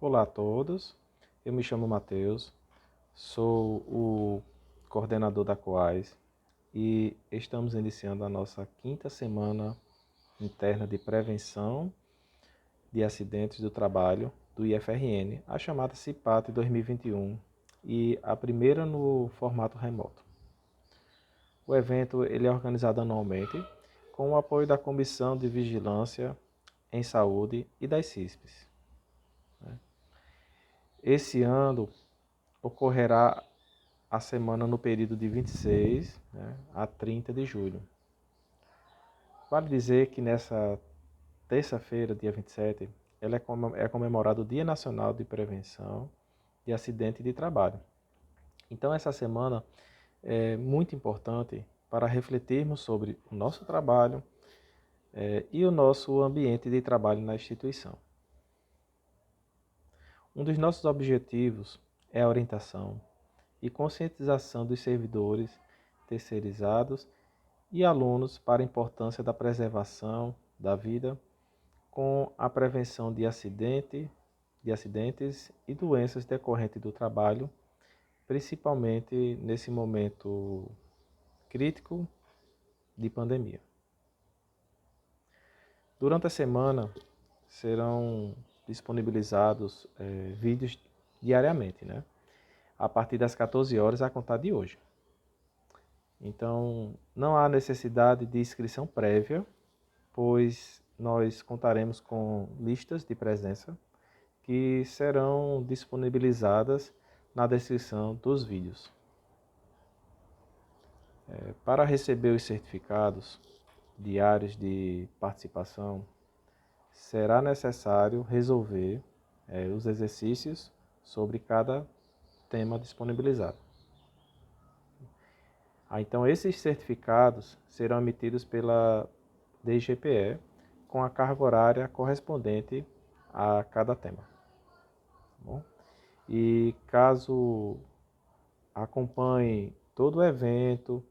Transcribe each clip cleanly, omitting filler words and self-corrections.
Olá a todos, eu me chamo Matheus, sou o coordenador da COAS e estamos iniciando a nossa quinta semana interna de prevenção de acidentes do trabalho do IFRN, a chamada CIPAT 2021 e a primeira no formato remoto. O evento ele é organizado anualmente com o apoio da Comissão de Vigilância em Saúde e das CISPs. Esse ano ocorrerá a semana no período de 26 a 30 de julho. Vale dizer que nessa terça-feira, dia 27, é comemorado o Dia Nacional de Prevenção de Acidente de Trabalho. Então essa semana é muito importante para refletirmos sobre o nosso trabalho e o nosso ambiente de trabalho na instituição. Um dos nossos objetivos é a orientação e conscientização dos servidores terceirizados e alunos para a importância da preservação da vida com a prevenção de acidentes e doenças decorrentes do trabalho, principalmente nesse momento crítico de pandemia. Durante a semana serão disponibilizados vídeos diariamente, a partir das 14 horas a contar de hoje. Então, não há necessidade de inscrição prévia, pois nós contaremos com listas de presença que serão disponibilizadas na descrição dos vídeos. Para receber os certificados diários de participação, será necessário resolver os exercícios sobre cada tema disponibilizado. Então, esses certificados serão emitidos pela DGPE com a carga horária correspondente a cada tema. Bom? E caso acompanhem todo o evento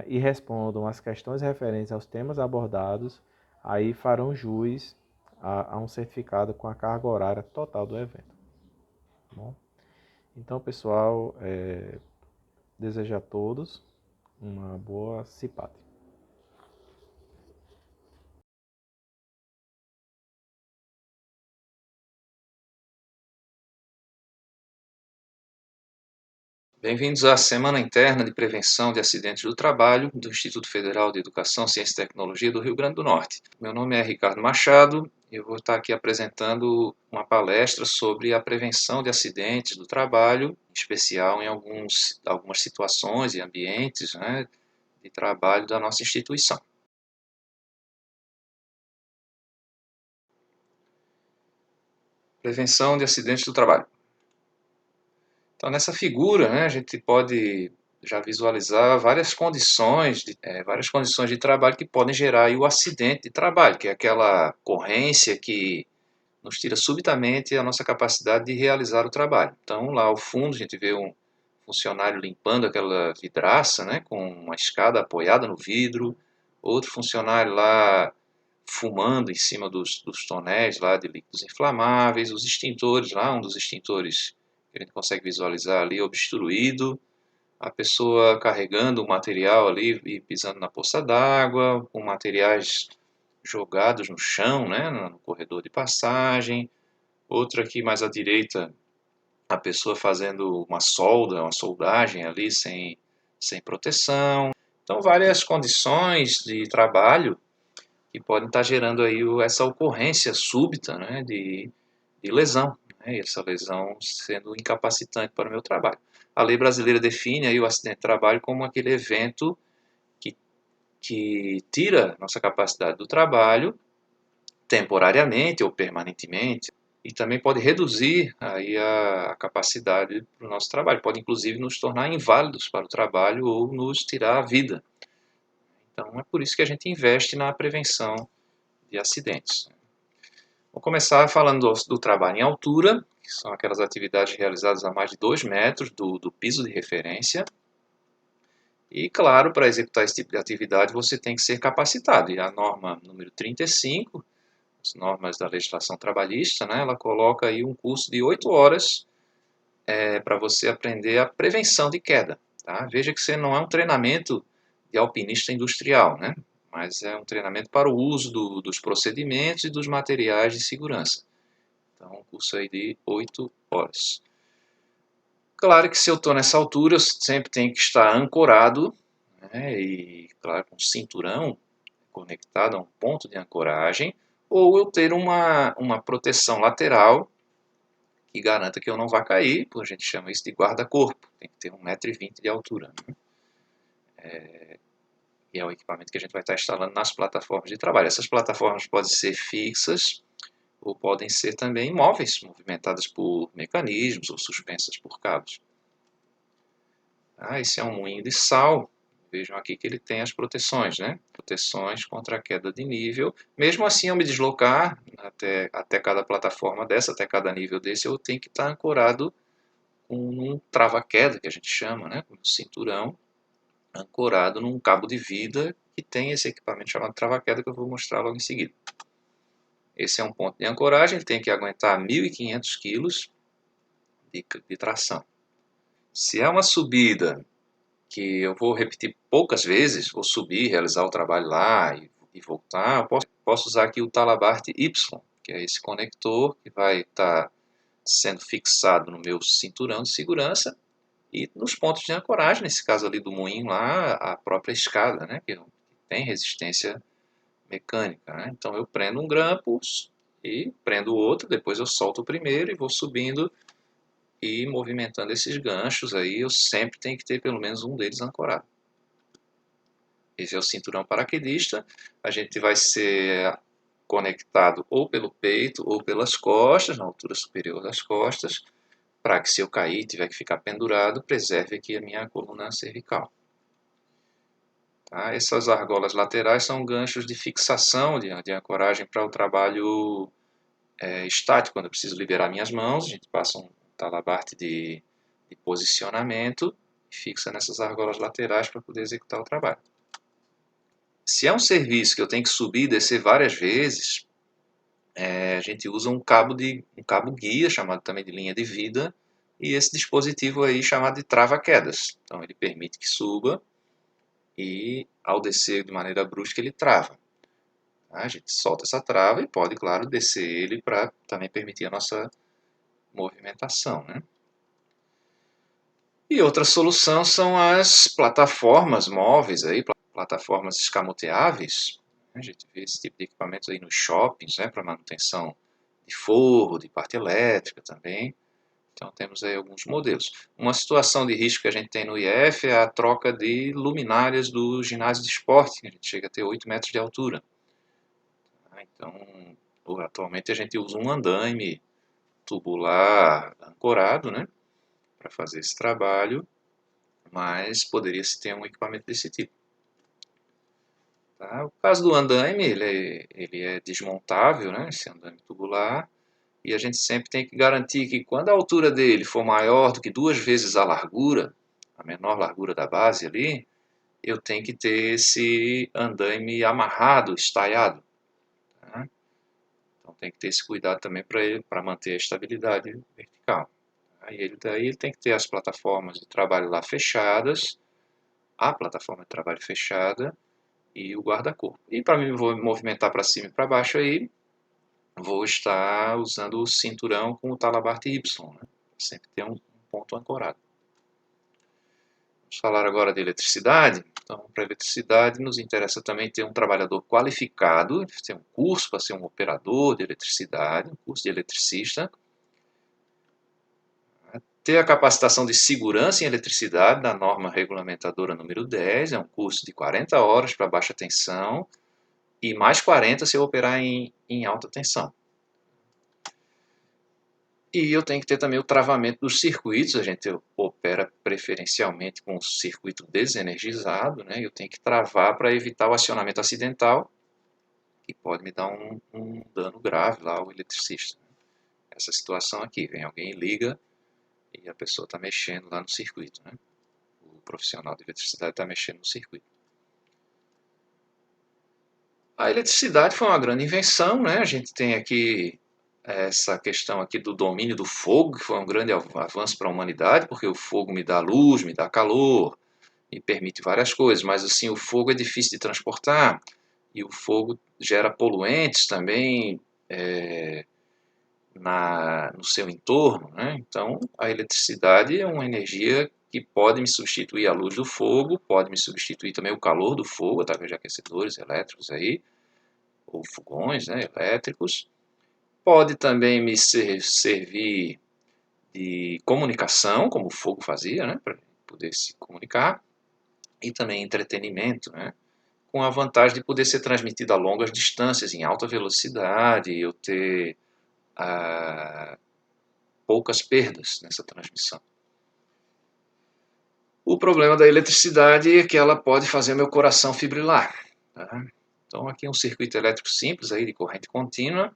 e respondam as questões referentes aos temas abordados, aí farão jus a um certificado com a carga horária total do evento. Bom? Então, pessoal, desejo a todos uma boa CIPAT. Bem-vindos à Semana Interna de Prevenção de Acidentes do Trabalho do Instituto Federal de Educação, Ciência e Tecnologia do Rio Grande do Norte. Meu nome é Ricardo Machado e eu vou estar aqui apresentando uma palestra sobre a prevenção de acidentes do trabalho, em especial em algumas situações e ambientes de trabalho da nossa instituição. Prevenção de acidentes do trabalho. Então, nessa figura, a gente pode já visualizar várias condições de trabalho que podem gerar aí o acidente de trabalho, que é aquela ocorrência que nos tira subitamente a nossa capacidade de realizar o trabalho. Então, lá ao fundo, a gente vê um funcionário limpando aquela vidraça, com uma escada apoiada no vidro, outro funcionário lá fumando em cima dos tonéis lá de líquidos inflamáveis, os extintores lá, um dos extintores que a gente consegue visualizar ali obstruído, a pessoa carregando o material ali e pisando na poça d'água, com materiais jogados no chão, no corredor de passagem. Outra aqui mais à direita, a pessoa fazendo uma soldagem ali sem proteção. Então, várias condições de trabalho que podem estar gerando aí essa ocorrência súbita de lesão, e essa lesão sendo incapacitante para o meu trabalho. A lei brasileira define aí o acidente de trabalho como aquele evento que tira nossa capacidade do trabalho temporariamente ou permanentemente e também pode reduzir aí a capacidade do nosso trabalho, pode inclusive nos tornar inválidos para o trabalho ou nos tirar a vida. Então é por isso que a gente investe na prevenção de acidentes. Vou começar falando do trabalho em altura, que são aquelas atividades realizadas a mais de 2 metros do piso de referência. E, claro, para executar esse tipo de atividade você tem que ser capacitado. E a norma número 35 as normas da legislação trabalhista, né, ela coloca aí um curso de 8 horas para você aprender a prevenção de queda. Tá? Veja que você não é um treinamento de alpinista industrial, né? Mas é um treinamento para o uso dos procedimentos e dos materiais de segurança. Então, um curso aí de 8 horas. Claro que se eu estou nessa altura, eu sempre tenho que estar ancorado, né? E, claro, com um cinturão conectado a um ponto de ancoragem, ou eu ter uma proteção lateral que garanta que eu não vá cair, a gente chama isso de guarda-corpo, tem que ter 1,20 m de altura. Né? E é o equipamento que a gente vai estar instalando nas plataformas de trabalho. Essas plataformas podem ser fixas ou podem ser também móveis, movimentadas por mecanismos ou suspensas por cabos. Esse é um moinho de sal. Vejam aqui que ele tem as proteções, né? Proteções contra a queda de nível. Mesmo assim, eu me deslocar até cada plataforma dessa, até cada nível desse, eu tenho que estar ancorado com um trava-queda, que a gente chama, né? Com um cinturão ancorado num cabo de vida que tem esse equipamento chamado trava-queda que eu vou mostrar logo em seguida. Esse é um ponto de ancoragem, ele tem que aguentar 1.500 kg de tração. Se é uma subida que eu vou repetir poucas vezes, vou subir, realizar o trabalho lá e voltar, eu posso usar aqui o Talabart Y, que é esse conector que vai estar sendo fixado no meu cinturão de segurança e nos pontos de ancoragem, nesse caso ali do moinho lá, a própria escada, né, que tem resistência mecânica. Né? Então eu prendo um grampo e prendo o outro, depois eu solto o primeiro e vou subindo e movimentando esses ganchos aí, eu sempre tenho que ter pelo menos um deles ancorado. Esse é o cinturão paraquedista, a gente vai ser conectado ou pelo peito ou pelas costas, na altura superior das costas, para que se eu cair e tiver que ficar pendurado, preserve aqui a minha coluna cervical. Tá? Essas argolas laterais são ganchos de fixação, de ancoragem para o trabalho estático, quando eu preciso liberar minhas mãos, a gente passa um talabarte de posicionamento e fixa nessas argolas laterais para poder executar o trabalho. Se é um serviço que eu tenho que subir e descer várias vezes, a gente usa um cabo guia, chamado também de linha de vida, e esse dispositivo aí chamado de trava-quedas. Então ele permite que suba e ao descer de maneira brusca ele trava. A gente solta essa trava e pode, claro, descer ele para também permitir a nossa movimentação. Né? E outra solução são as plataformas móveis, aí, plataformas escamoteáveis. A gente vê esse tipo de equipamento aí nos shoppings, né, para manutenção de forro, de parte elétrica também. Então temos aí alguns modelos. Uma situação de risco que a gente tem no IF é a troca de luminárias do ginásio de esporte, que a gente chega a ter 8 metros de altura. Então, atualmente a gente usa um andaime tubular ancorado, né, para fazer esse trabalho, mas poderia-se ter um equipamento desse tipo. Tá? O caso do andaime, ele é desmontável, né, esse andaime tubular, e a gente sempre tem que garantir que quando a altura dele for maior do que 2 vezes a largura, a menor largura da base ali, eu tenho que ter esse andaime amarrado, estaiado. Tá? Então tem que ter esse cuidado também para manter a estabilidade vertical. Daí ele tem que ter as plataformas de trabalho lá fechadas, a plataforma de trabalho fechada e o guarda-corpo. E para mim vou movimentar para cima e para baixo aí, vou estar usando o cinturão com o talabarte Y, né? Sempre ter um ponto ancorado. Vamos falar agora de eletricidade. Então, para eletricidade nos interessa também ter um trabalhador qualificado, ter um curso para ser um operador de eletricidade, um curso de eletricista, ter a capacitação de segurança em eletricidade da norma regulamentadora número 10, é um curso de 40 horas para baixa tensão e mais 40 se eu operar em alta tensão. E eu tenho que ter também o travamento dos circuitos, a gente opera preferencialmente com um circuito desenergizado, né? Eu tenho que travar para evitar o acionamento acidental, que pode me dar um dano grave lá ao eletricista. Essa situação aqui, vem alguém liga e a pessoa está mexendo lá no circuito, né? O profissional de eletricidade está mexendo no circuito. A eletricidade foi uma grande invenção, né? A gente tem aqui essa questão aqui do domínio do fogo, que foi um grande avanço para a humanidade, porque o fogo me dá luz, me dá calor, me permite várias coisas, mas assim, o fogo é difícil de transportar e o fogo gera poluentes também no seu entorno, né? Então, a eletricidade é uma energia que pode me substituir a luz do fogo, pode me substituir também o calor do fogo, através de aquecedores elétricos aí, ou fogões, né, elétricos. Pode também me servir de comunicação, como o fogo fazia, né, para poder se comunicar, e também entretenimento, né, com a vantagem de poder ser transmitido a longas distâncias, em alta velocidade, e eu ter poucas perdas nessa transmissão. O problema da eletricidade é que ela pode fazer meu coração fibrilar. Tá? Então aqui é um circuito elétrico simples aí de corrente contínua.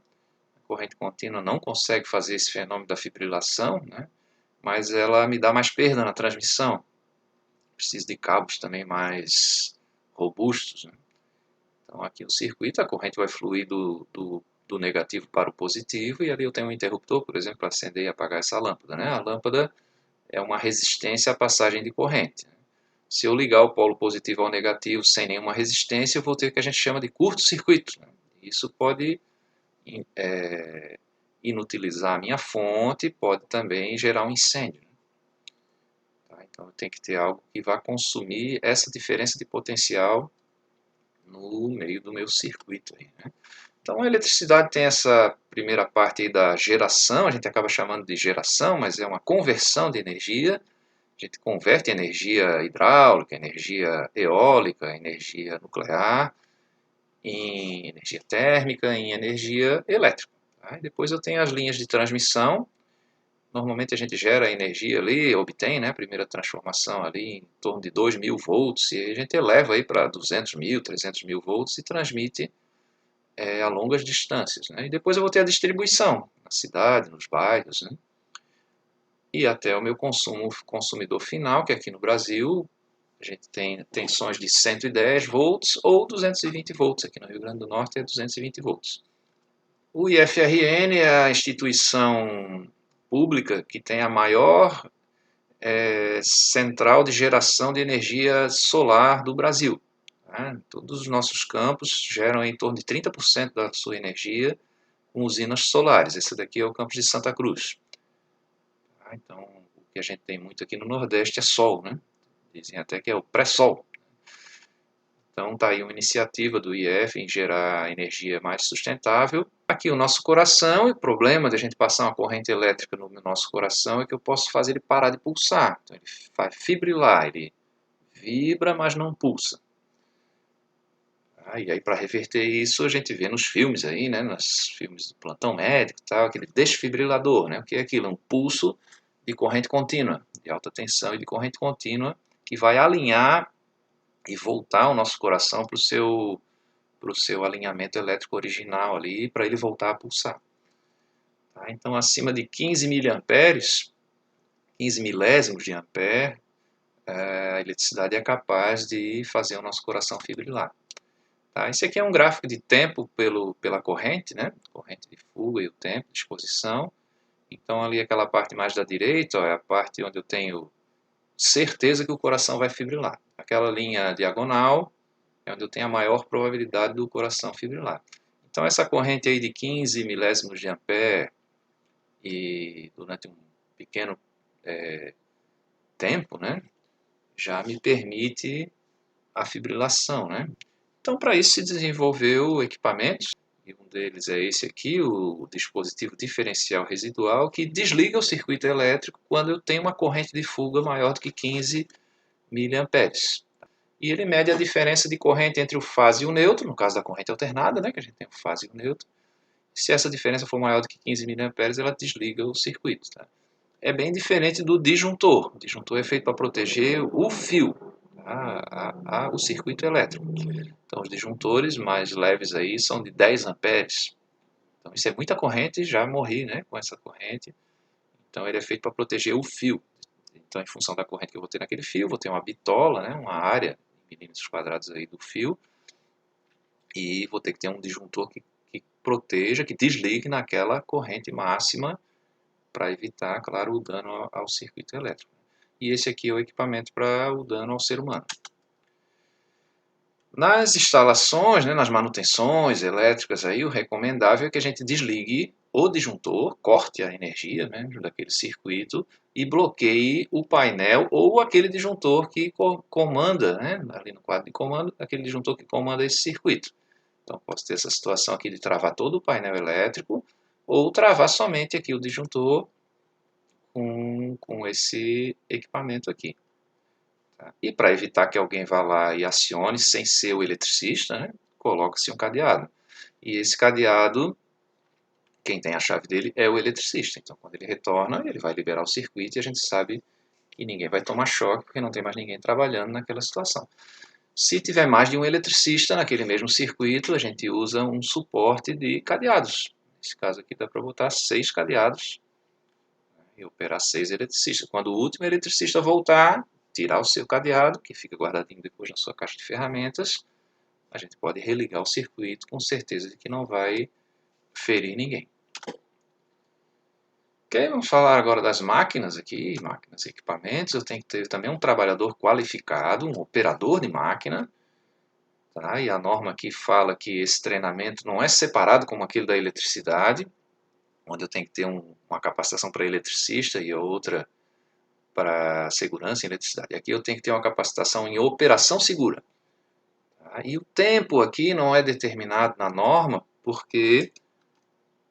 A corrente contínua não consegue fazer esse fenômeno da fibrilação, né? Mas ela me dá mais perda na transmissão. Preciso de cabos também mais robustos. Né? Então aqui o circuito, a corrente vai fluir do negativo para o positivo e ali eu tenho um interruptor, por exemplo, para acender e apagar essa lâmpada. Né? A lâmpada é uma resistência à passagem de corrente. Se eu ligar o polo positivo ao negativo sem nenhuma resistência, eu vou ter o que a gente chama de curto-circuito. Isso pode inutilizar a minha fonte, pode também gerar um incêndio. Então eu tenho que ter algo que vá consumir essa diferença de potencial no meio do meu circuito. Então a eletricidade tem essa primeira parte aí da geração, a gente acaba chamando de geração, mas é uma conversão de energia. A gente converte energia hidráulica, energia eólica, energia nuclear, em energia térmica, em energia elétrica. Tá? E depois eu tenho as linhas de transmissão. Normalmente a gente gera energia ali, obtém, né, a primeira transformação ali em torno de 2.000 volts, e a gente eleva aí para 200.000, 300.000 volts e transmite a longas distâncias. Né? E depois eu vou ter a distribuição na cidade, nos bairros, né? E até o meu consumidor final, que aqui no Brasil a gente tem tensões de 110 volts ou 220 volts. Aqui no Rio Grande do Norte é 220 volts. O IFRN é a instituição pública que tem a maior central de geração de energia solar do Brasil. Né? Todos os nossos campos geram em torno de 30% da sua energia com usinas solares. Esse daqui é o campus de Santa Cruz. Então, o que a gente tem muito aqui no Nordeste é sol, né? Dizem até que é o pré-sol. Então está aí uma iniciativa do IF em gerar energia mais sustentável. Aqui o nosso coração, e o problema da gente passar uma corrente elétrica no nosso coração é que eu posso fazer ele parar de pulsar. Então ele vai fibrilar, ele vibra, mas não pulsa. E aí para reverter isso a gente vê nos filmes aí, né, nos filmes do plantão médico, tal, aquele desfibrilador, né? O que é aquilo? Um pulso de corrente contínua, de alta tensão e de corrente contínua que vai alinhar e voltar o nosso coração para o seu alinhamento elétrico original ali, para ele voltar a pulsar. Tá? Então, acima de 15 miliamperes, 15 milésimos de ampere, a eletricidade é capaz de fazer o nosso coração fibrilar. Tá? Esse aqui é um gráfico de tempo pela corrente, né? Corrente de fuga e o tempo de exposição. Então, ali aquela parte mais da direita, ó, é a parte onde eu tenho certeza que o coração vai fibrilar. Aquela linha diagonal é onde eu tenho a maior probabilidade do coração fibrilar. Então essa corrente aí de 15 milésimos de ampere e durante um pequeno tempo, né, já me permite a fibrilação, né? Então para isso se desenvolveu equipamentos, e um deles é esse aqui, o dispositivo diferencial residual, que desliga o circuito elétrico quando eu tenho uma corrente de fuga maior do que 15 miliamperes. E ele mede a diferença de corrente entre o fase e o neutro, no caso da corrente alternada, né, que a gente tem o fase e o neutro. Se essa diferença for maior do que 15 miliamperes, ela desliga o circuito. Tá? É bem diferente do disjuntor. O disjuntor é feito para proteger o fio, tá? O circuito elétrico. Então, os disjuntores mais leves aí são de 10 amperes. Então, isso é muita corrente, já morri, né, com essa corrente. Então, ele é feito para proteger o fio. Então, em função da corrente que eu vou ter naquele fio, vou ter uma bitola, né, uma área em milímetros quadrados aí do fio, e vou ter que ter um disjuntor que proteja, que desligue naquela corrente máxima para evitar, claro, o dano ao circuito elétrico. E esse aqui é o equipamento para o dano ao ser humano. Nas instalações, né, nas manutenções elétricas, aí, o recomendável é que a gente desligue o disjuntor, corte a energia, né, daquele circuito e bloqueie o painel ou aquele disjuntor que comanda, né, ali no quadro de comando, aquele disjuntor que comanda esse circuito. Então, posso ter essa situação aqui de travar todo o painel elétrico ou travar somente aqui o disjuntor com esse equipamento aqui. Tá? E para evitar que alguém vá lá e acione sem ser o eletricista, né, coloca-se um cadeado. E esse cadeado, quem tem a chave dele é o eletricista. Então, quando ele retorna, ele vai liberar o circuito e a gente sabe que ninguém vai tomar choque porque não tem mais ninguém trabalhando naquela situação. Se tiver mais de um eletricista naquele mesmo circuito, a gente usa um suporte de cadeados. Nesse caso aqui dá para botar 6 cadeados, né, e operar 6 eletricistas. Quando o último eletricista voltar, tirar o seu cadeado, que fica guardadinho depois na sua caixa de ferramentas, a gente pode religar o circuito com certeza de que não vai ferir ninguém. Ok, vamos falar agora das máquinas aqui, máquinas e equipamentos. Eu tenho que ter também um trabalhador qualificado, um operador de máquina. Tá? E a norma aqui fala que esse treinamento não é separado como aquele da eletricidade, onde eu tenho que ter uma capacitação para eletricista e outra para segurança em eletricidade. Aqui eu tenho que ter uma capacitação em operação segura. Tá? E o tempo aqui não é determinado na norma, porque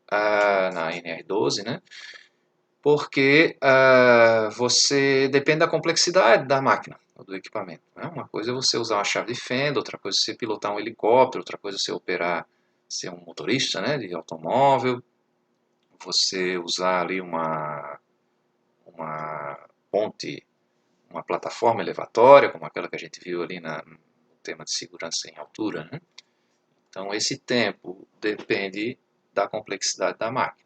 na NR12, né? Porque você depende da complexidade da máquina, do equipamento. Né? Uma coisa é você usar uma chave de fenda, outra coisa é você pilotar um helicóptero, outra coisa é você operar, ser um motorista, né, de automóvel, você usar ali uma ponte, uma plataforma elevatória, como aquela que a gente viu ali no tema de segurança em altura. Né? Então esse tempo depende da complexidade da máquina.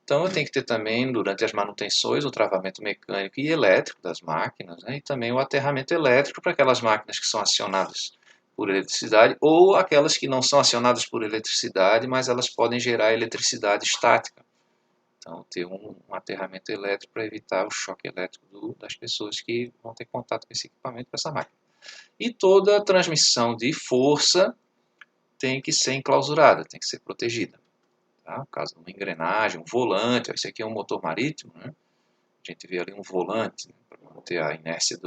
Então eu tenho que ter também, durante as manutenções, o travamento mecânico e elétrico das máquinas, né? E também o aterramento elétrico para aquelas máquinas que são acionadas por eletricidade ou aquelas que não são acionadas por eletricidade, mas elas podem gerar eletricidade estática. Então ter um aterramento elétrico para evitar o choque elétrico das pessoas que vão ter contato com esse equipamento, com essa máquina. E toda a transmissão de força tem que ser enclausurada, tem que ser protegida. Tá? No caso de uma engrenagem, um volante, esse aqui é um motor marítimo, né? A gente vê ali um volante, né, para manter a inércia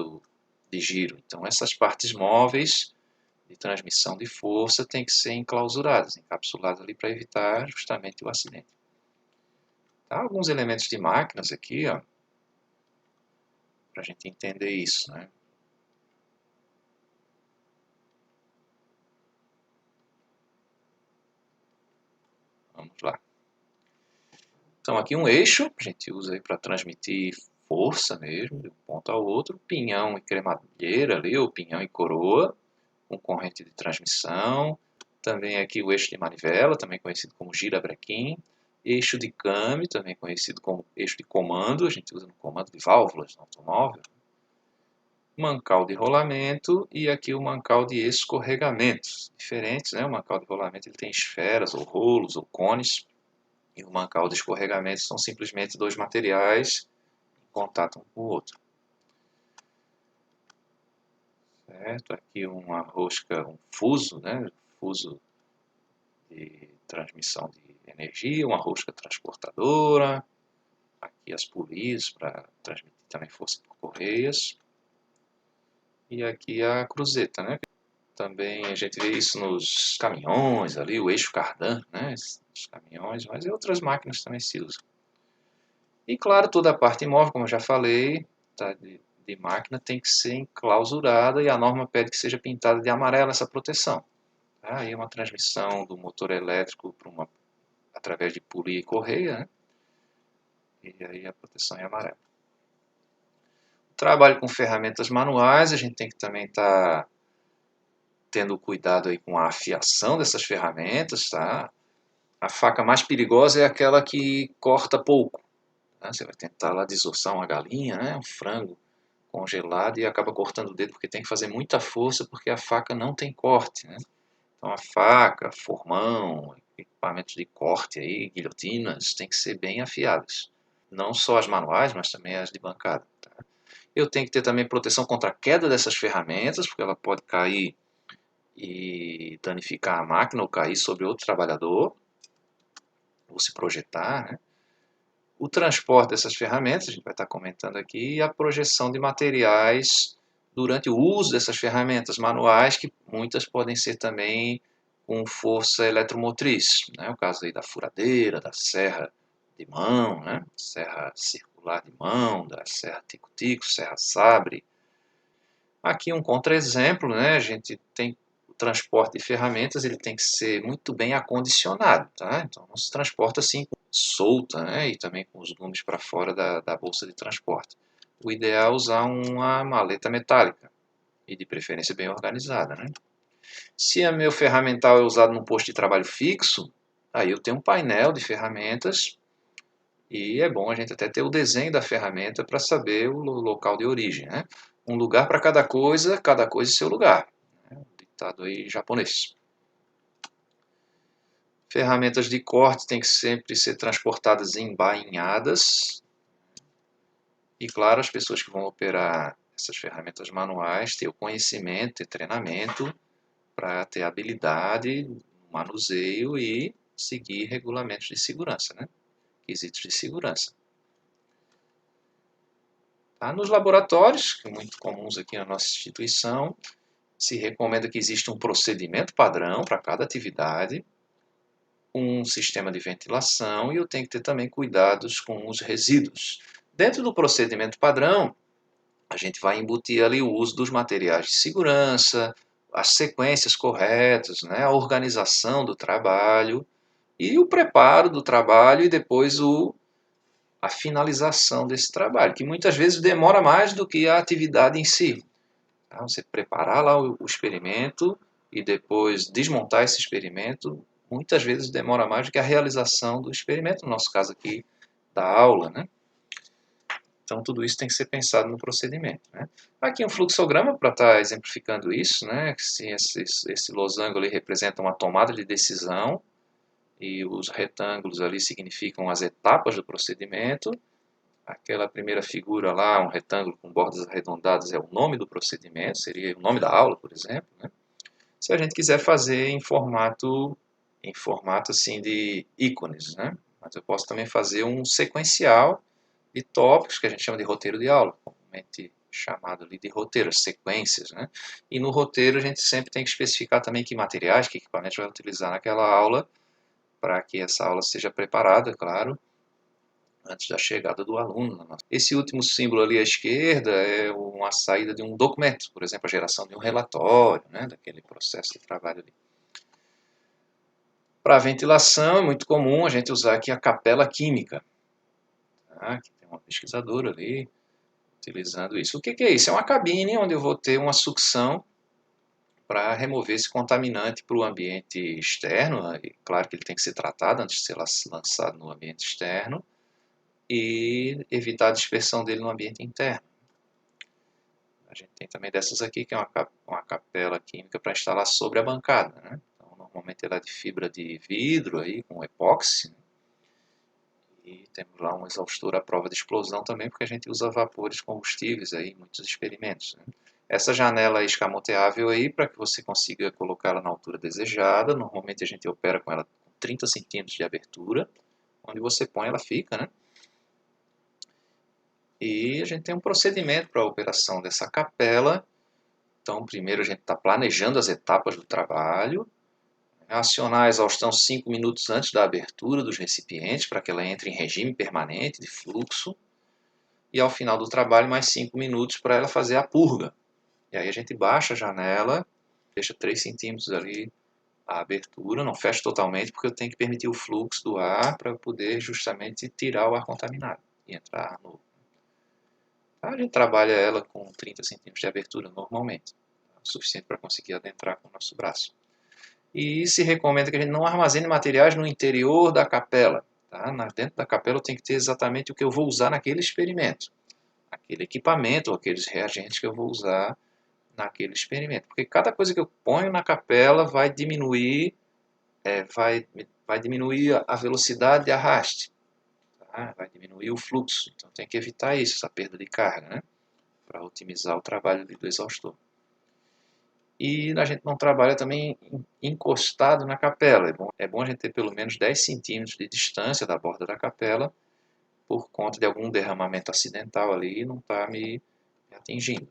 de giro. Então essas partes móveis de transmissão de força têm que ser enclausuradas, encapsuladas ali para evitar justamente o acidente. Tá? Alguns elementos de máquinas aqui, para a gente entender isso. Né? Vamos lá. Então aqui um eixo, a gente usa para transmitir força mesmo, de um ponto ao outro, pinhão e cremadeira ali, ou pinhão e coroa, com corrente de transmissão. Também aqui o eixo de manivela, também conhecido como girabrequim. Eixo de câmbio, também conhecido como eixo de comando, a gente usa no comando de válvulas no automóvel. Mancal de rolamento e aqui o mancal de escorregamentos. Diferentes, né? O mancal de rolamento ele tem esferas, ou rolos, ou cones. E o mancal de escorregamento são simplesmente dois materiais em contato um com o outro. Certo? Aqui uma rosca, um fuso, né? Fuso de transmissão de energia, uma rosca transportadora. Aqui as polias para transmitir também força por correias. E aqui a cruzeta, né? Também a gente vê isso nos caminhões ali, o eixo cardan, né? Os caminhões, mas em outras máquinas também se usa. E claro, toda a parte imóvel, como eu já falei, tá, de máquina tem que ser enclausurada e a norma pede que seja pintada de amarelo essa proteção. Tá? Aí uma transmissão do motor elétrico através de polia e correia, né? E aí a proteção é amarela. Trabalho com ferramentas manuais, a gente tem que também estar tendo cuidado aí com a afiação dessas ferramentas, tá? A faca mais perigosa é aquela que corta pouco. Tá? Você vai tentar lá desossar uma galinha, né? Um frango congelado e acaba cortando o dedo porque tem que fazer muita força porque a faca não tem corte, né? Então a faca, formão, equipamentos de corte aí, guilhotinas, tem que ser bem afiadas. Não só as manuais, mas também as de bancada. Tá? Eu tenho que ter também proteção contra a queda dessas ferramentas, porque ela pode cair e danificar a máquina ou cair sobre outro trabalhador, ou se projetar, né? O transporte dessas ferramentas, a gente vai estar comentando aqui, e a projeção de materiais durante o uso dessas ferramentas manuais, que muitas podem ser também com força eletromotriz, né? O caso aí da furadeira, da serra de mão, né? Serra circular de mão, da serra tico-tico, serra sabre. Aqui um contra-exemplo, né? A gente tem o transporte de ferramentas, ele tem que ser muito bem acondicionado, tá? Então não se transporta assim solta, né? E também com os gumes para fora da bolsa de transporte. O ideal é usar uma maleta metálica e de preferência bem organizada, né? Se o meu ferramental é usado num posto de trabalho fixo, aí eu tenho um painel de ferramentas e é bom a gente até ter o desenho da ferramenta para saber o local de origem, né? Um lugar para cada coisa em seu lugar. Né? Um ditado aí japonês. Ferramentas de corte têm que sempre ser transportadas embainhadas. E claro, as pessoas que vão operar essas ferramentas manuais ter o conhecimento, ter treinamento para ter habilidade no manuseio e seguir regulamentos de segurança, né? Quesitos de segurança. Tá? Nos laboratórios, que são muito comuns aqui na nossa instituição, se recomenda que exista um procedimento padrão para cada atividade, um sistema de ventilação e eu tenho que ter também cuidados com os resíduos. Dentro do procedimento padrão, a gente vai embutir ali o uso dos materiais de segurança, as sequências corretas, né, a organização do trabalho e o preparo do trabalho e depois a finalização desse trabalho, que muitas vezes demora mais do que a atividade em si. Tá? Você preparar lá o experimento e depois desmontar esse experimento, muitas vezes demora mais do que a realização do experimento, no nosso caso aqui da aula, né? Então tudo isso tem que ser pensado no procedimento, né? Aqui um fluxograma para estar exemplificando isso, né? Se esse losango ali representa uma tomada de decisão e os retângulos ali significam as etapas do procedimento. Aquela primeira figura lá, um retângulo com bordas arredondadas, é o nome do procedimento, seria o nome da aula, por exemplo, né? Se a gente quiser fazer em formato assim de ícones, né? Mas eu posso também fazer um sequencial de tópicos que a gente chama de roteiro de aula, comumente chamado ali de roteiro, as sequências, né? E no roteiro a gente sempre tem que especificar também que materiais, que equipamentos vai utilizar naquela aula, para que essa aula seja preparada, claro, antes da chegada do aluno. Esse último símbolo ali à esquerda é uma saída de um documento, por exemplo, a geração de um relatório, né, daquele processo de trabalho ali. Para ventilação é muito comum a gente usar aqui a capela química. Tá? Aqui tem uma pesquisadora ali utilizando isso. O que é isso? É uma cabine onde eu vou ter uma sucção para remover esse contaminante para o ambiente externo. E claro que ele tem que ser tratado antes de ser lançado no ambiente externo e evitar a dispersão dele no ambiente interno. A gente tem também dessas aqui, que é uma capela química para instalar sobre a bancada. Né? Então, normalmente ela é de fibra de vidro, aí, com epóxi. Né? E temos lá um exaustor à prova de explosão também, porque a gente usa vapores combustíveis aí, em muitos experimentos. Né? Essa janela escamoteável aí, para que você consiga colocá-la na altura desejada, normalmente a gente opera com ela com 30 centímetros de abertura, onde você põe ela fica, né? E a gente tem um procedimento para a operação dessa capela. Então, primeiro a gente está planejando as etapas do trabalho, acionar a exaustão 5 minutos antes da abertura dos recipientes, para que ela entre em regime permanente de fluxo, e ao final do trabalho mais 5 minutos para ela fazer a purga. E aí a gente baixa a janela, deixa 3 centímetros ali a abertura, não fecha totalmente, porque eu tenho que permitir o fluxo do ar para poder justamente tirar o ar contaminado e entrar no... A gente trabalha ela com 30 centímetros de abertura normalmente, o suficiente para conseguir adentrar com o nosso braço. E se recomenda que a gente não armazene materiais no interior da capela. Tá? Dentro da capela eu tenho que ter exatamente o que eu vou usar naquele experimento. Aquele equipamento ou aqueles reagentes que eu vou usar naquele experimento. Porque cada coisa que eu ponho na capela vai diminuir, vai diminuir a velocidade de arraste, tá? Vai diminuir o fluxo. Então tem que evitar isso, essa perda de carga, né? Para otimizar o trabalho do exaustor. E a gente não trabalha também encostado na capela. É bom a gente ter pelo menos 10 centímetros de distância da borda da capela, por conta de algum derramamento acidental ali e não estar me atingindo.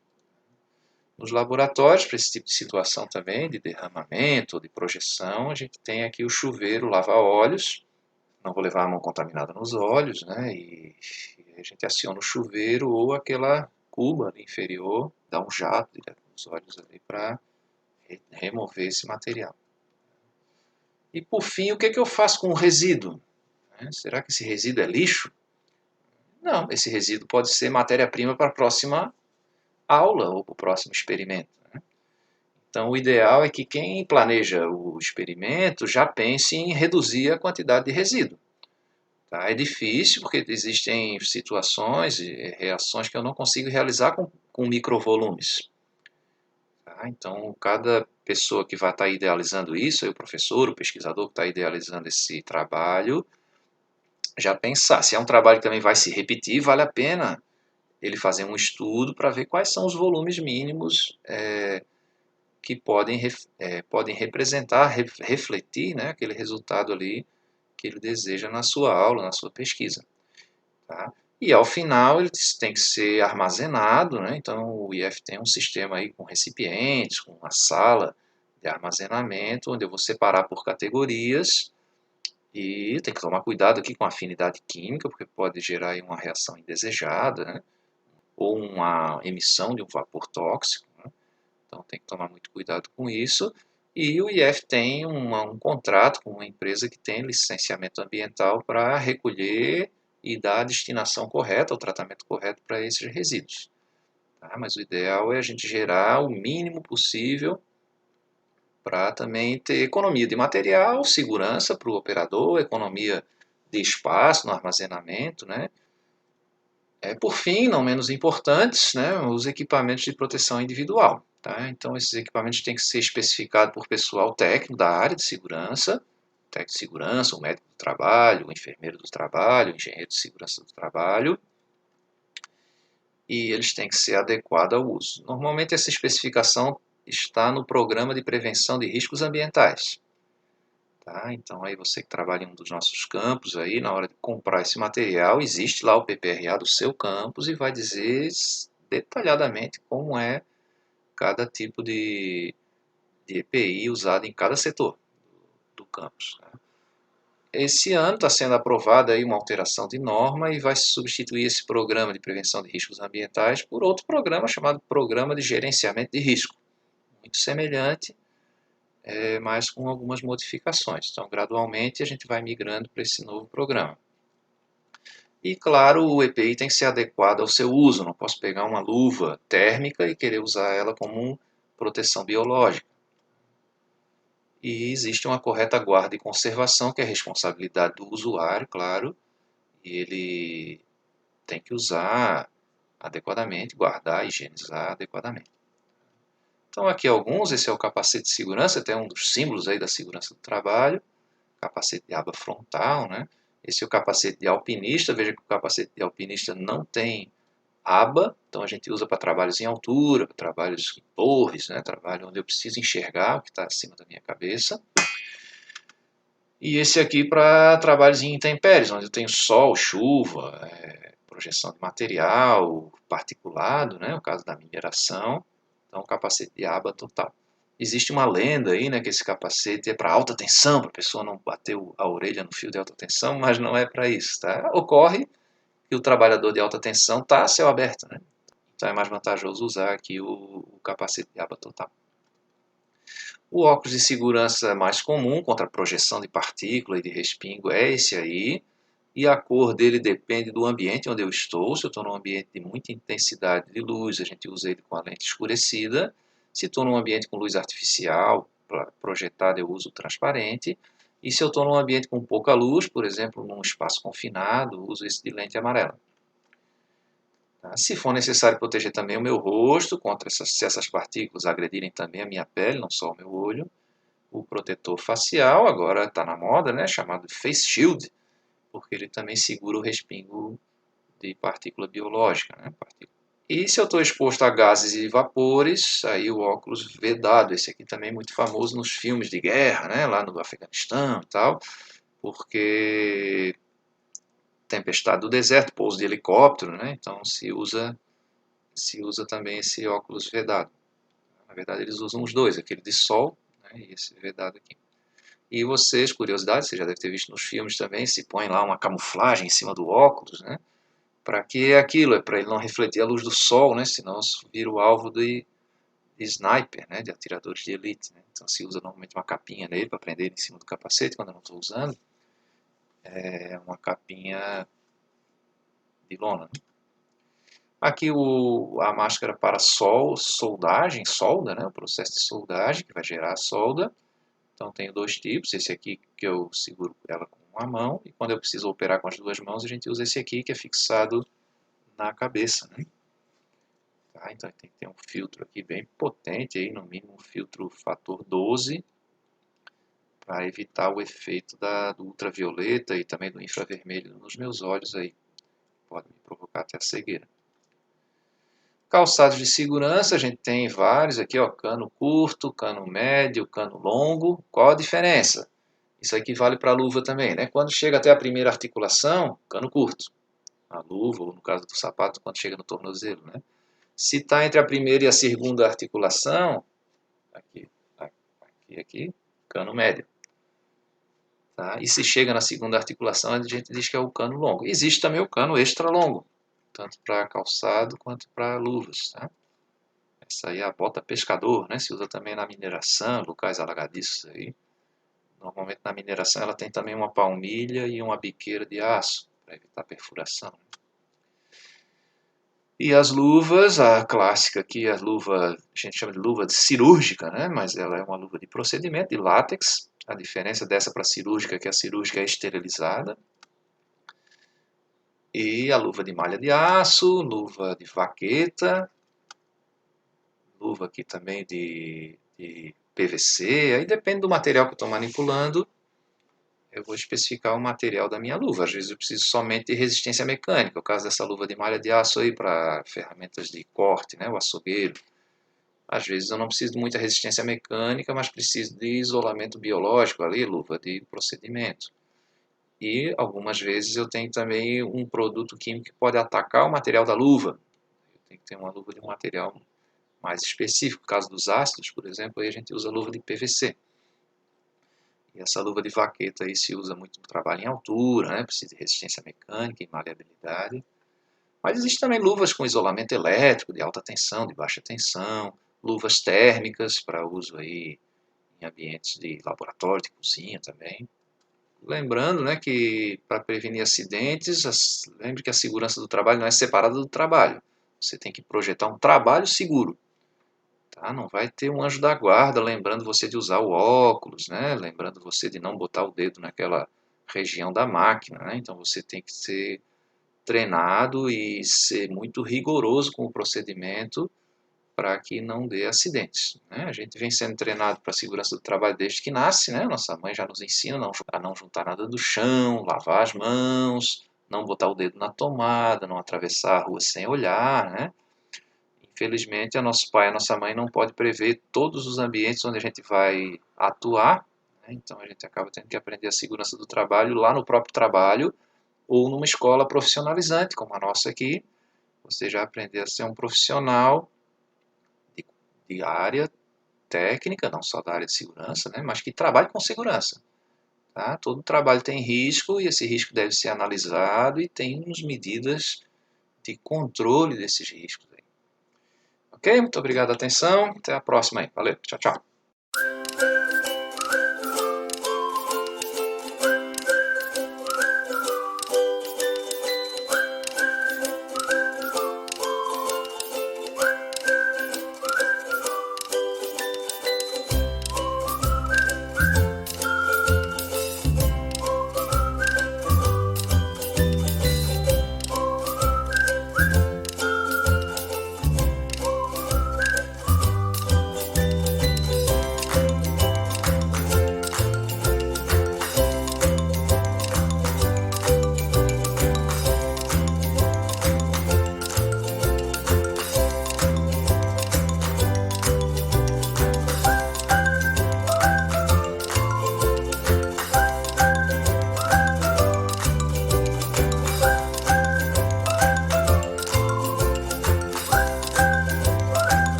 Nos laboratórios, para esse tipo de situação também, de derramamento, de projeção, a gente tem aqui o chuveiro lava-óleos. Não vou levar a mão contaminada nos olhos, né? E a gente aciona o chuveiro ou aquela cuba ali inferior, dá um jato direto nos olhos ali para remover esse material. E por fim, o que eu faço com o resíduo? Será que esse resíduo é lixo? Não, esse resíduo pode ser matéria-prima para a próxima aula ou para o próximo experimento. Então, o ideal é que quem planeja o experimento já pense em reduzir a quantidade de resíduo. Tá? É difícil porque existem situações e reações que eu não consigo realizar com microvolumes. Tá? Então, cada pessoa que vai estar idealizando isso, o professor, o pesquisador que está idealizando esse trabalho, já pensar, se é um trabalho que também vai se repetir, vale a pena ele fazer um estudo para ver quais são os volumes mínimos que podem representar, refletir, né, aquele resultado ali que ele deseja na sua aula, na sua pesquisa. Tá? E ao final ele tem que ser armazenado, né? Então o IF tem um sistema aí com recipientes, com uma sala de armazenamento, onde eu vou separar por categorias e tem que tomar cuidado aqui com a afinidade química, porque pode gerar aí uma reação indesejada, né? Ou uma emissão de um vapor tóxico. Né? Então tem que tomar muito cuidado com isso. E o IF tem um contrato com uma empresa que tem licenciamento ambiental para recolher e dar a destinação correta, o tratamento correto para esses resíduos. Tá? Mas o ideal é a gente gerar o mínimo possível para também ter economia de material, segurança para o operador, economia de espaço no armazenamento, né? Por fim, não menos importantes, né, os equipamentos de proteção individual. Tá? Então, esses equipamentos têm que ser especificados por pessoal técnico da área de segurança, técnico de segurança, o médico do trabalho, o enfermeiro do trabalho, o engenheiro de segurança do trabalho, e eles têm que ser adequados ao uso. Normalmente, essa especificação está no Programa de Prevenção de Riscos Ambientais. Tá? Então, aí você que trabalha em um dos nossos campos, aí, na hora de comprar esse material, existe lá o PPRA do seu campus e vai dizer detalhadamente como é cada tipo de EPI usado em cada setor do campus. Tá? Esse ano está sendo aprovada aí uma alteração de norma e vai substituir esse programa de prevenção de riscos ambientais por outro programa chamado Programa de Gerenciamento de Risco, muito semelhante, mas com algumas modificações. Então, gradualmente, a gente vai migrando para esse novo programa. E, claro, o EPI tem que ser adequado ao seu uso. Não posso pegar uma luva térmica e querer usar ela como proteção biológica. E existe uma correta guarda e conservação, que é a responsabilidade do usuário, claro. E ele tem que usar adequadamente, guardar, higienizar adequadamente. Então, aqui alguns. Esse é o capacete de segurança, até um dos símbolos aí da segurança do trabalho. Capacete de aba frontal, né? Esse é o capacete de alpinista. Veja que o capacete de alpinista não tem aba, então a gente usa para trabalhos em altura, para trabalhos em torres, né? Trabalho onde eu preciso enxergar o que está acima da minha cabeça. E esse aqui para trabalhos em intempéries, onde eu tenho sol, chuva, projeção de material, particulado, né? No caso da mineração. Então, capacete de aba total. Existe uma lenda aí, né, que esse capacete é para alta tensão, para a pessoa não bater a orelha no fio de alta tensão, mas não é para isso, tá? Ocorre que o trabalhador de alta tensão está a céu aberto, né? Então é mais vantajoso usar aqui o capacete de aba total. O óculos de segurança mais comum contra a projeção de partícula e de respingo é esse aí, e a cor dele depende do ambiente onde eu estou. Se eu estou num ambiente de muita intensidade de luz, a gente usa ele com a lente escurecida. Se estou num ambiente com luz artificial, projetada, eu uso transparente. E se eu estou num ambiente com pouca luz, por exemplo, num espaço confinado, uso esse de lente amarela. Se for necessário proteger também o meu rosto contra se essas partículas agredirem também a minha pele, não só o meu olho, o protetor facial agora está na moda, né, chamado Face Shield, porque ele também segura o respingo de partícula biológica. Né? E se eu estou exposto a gases e vapores, aí o óculos vedado, esse aqui também é muito famoso nos filmes de guerra, né, lá no Afeganistão e tal, porque tempestade do deserto, pouso de helicóptero, né, então se usa também esse óculos vedado. Na verdade eles usam os dois, aquele de sol, né, e esse vedado aqui. E vocês, curiosidade, você já deve ter visto nos filmes também, se põe lá uma camuflagem em cima do óculos, né? Para que é aquilo? É para ele não refletir a luz do sol, né? Senão vira o alvo de sniper, né? De atiradores de elite. Né? Então se usa normalmente uma capinha nele para prender ele em cima do capacete quando eu não estou usando. É uma capinha de lona. Né? Aqui a máscara para soldagem, solda, né? O processo de soldagem que vai gerar a solda. Então tenho dois tipos, esse aqui que eu seguro ela com uma mão, e quando eu preciso operar com as duas mãos, a gente usa esse aqui que é fixado na cabeça. Né? Tá, então tem que ter um filtro aqui bem potente, aí, no mínimo um filtro fator 12, para evitar o efeito do ultravioleta e também do infravermelho nos meus olhos, aí pode me provocar até a cegueira. Calçados de segurança, a gente tem vários aqui, ó, cano curto, cano médio, cano longo. Qual a diferença? Isso aqui vale para a luva também, né? Quando chega até a primeira articulação, cano curto. A luva, ou no caso do sapato, quando chega no tornozelo, né? Se está entre a primeira e a segunda articulação, aqui, cano médio. Tá? E se chega na segunda articulação, a gente diz que é o cano longo. Existe também o cano extra longo, tanto para calçado quanto para luvas, tá? Essa aí é a bota pescador, né? Se usa também na mineração, locais alagadiços aí. Normalmente na mineração ela tem também uma palmilha e uma biqueira de aço, para evitar perfuração. E as luvas, a clássica aqui, a gente chama de luva cirúrgica, né? Mas ela é uma luva de procedimento, de látex. A diferença dessa para a cirúrgica é que a cirúrgica é esterilizada. E a luva de malha de aço, luva de vaqueta, luva aqui também de PVC, aí depende do material que eu estou manipulando, eu vou especificar o material da minha luva. Às vezes eu preciso somente de resistência mecânica, o caso dessa luva de malha de aço aí para ferramentas de corte, né, o açougueiro. Às vezes eu não preciso de muita resistência mecânica, mas preciso de isolamento biológico ali, luva de procedimento. E algumas vezes eu tenho também um produto químico que pode atacar o material da luva. Eu tenho que ter uma luva de um material mais específico. No caso dos ácidos, por exemplo, aí a gente usa luva de PVC. E essa luva de vaqueta aí se usa muito no trabalho em altura, né? Precisa de resistência mecânica e maleabilidade. Mas existe também luvas com isolamento elétrico, de alta tensão, de baixa tensão, luvas térmicas para uso aí em ambientes de laboratório, de cozinha também. Lembrando, né, que para prevenir acidentes, lembre que a segurança do trabalho não é separada do trabalho. Você tem que projetar um trabalho seguro. Tá? Não vai ter um anjo da guarda lembrando você de usar o óculos, né? Lembrando você de não botar o dedo naquela região da máquina. Né? Então você tem que ser treinado e ser muito rigoroso com o procedimento para que não dê acidentes. Né? A gente vem sendo treinado para a segurança do trabalho desde que nasce, né? Nossa mãe já nos ensina a não juntar nada do chão, lavar as mãos, não botar o dedo na tomada, não atravessar a rua sem olhar, né? Infelizmente, nosso pai e a nossa mãe não pode prever todos os ambientes onde a gente vai atuar, né? Então a gente acaba tendo que aprender a segurança do trabalho lá no próprio trabalho ou numa escola profissionalizante, como a nossa aqui. Você já aprender a ser um profissional de área técnica, não só da área de segurança, né, mas que trabalhe com segurança. Tá? Todo trabalho tem risco e esse risco deve ser analisado e tem umas medidas de controle desses riscos. Aí. Ok? Muito obrigado pela atenção. Até a próxima aí. Valeu. Tchau, tchau.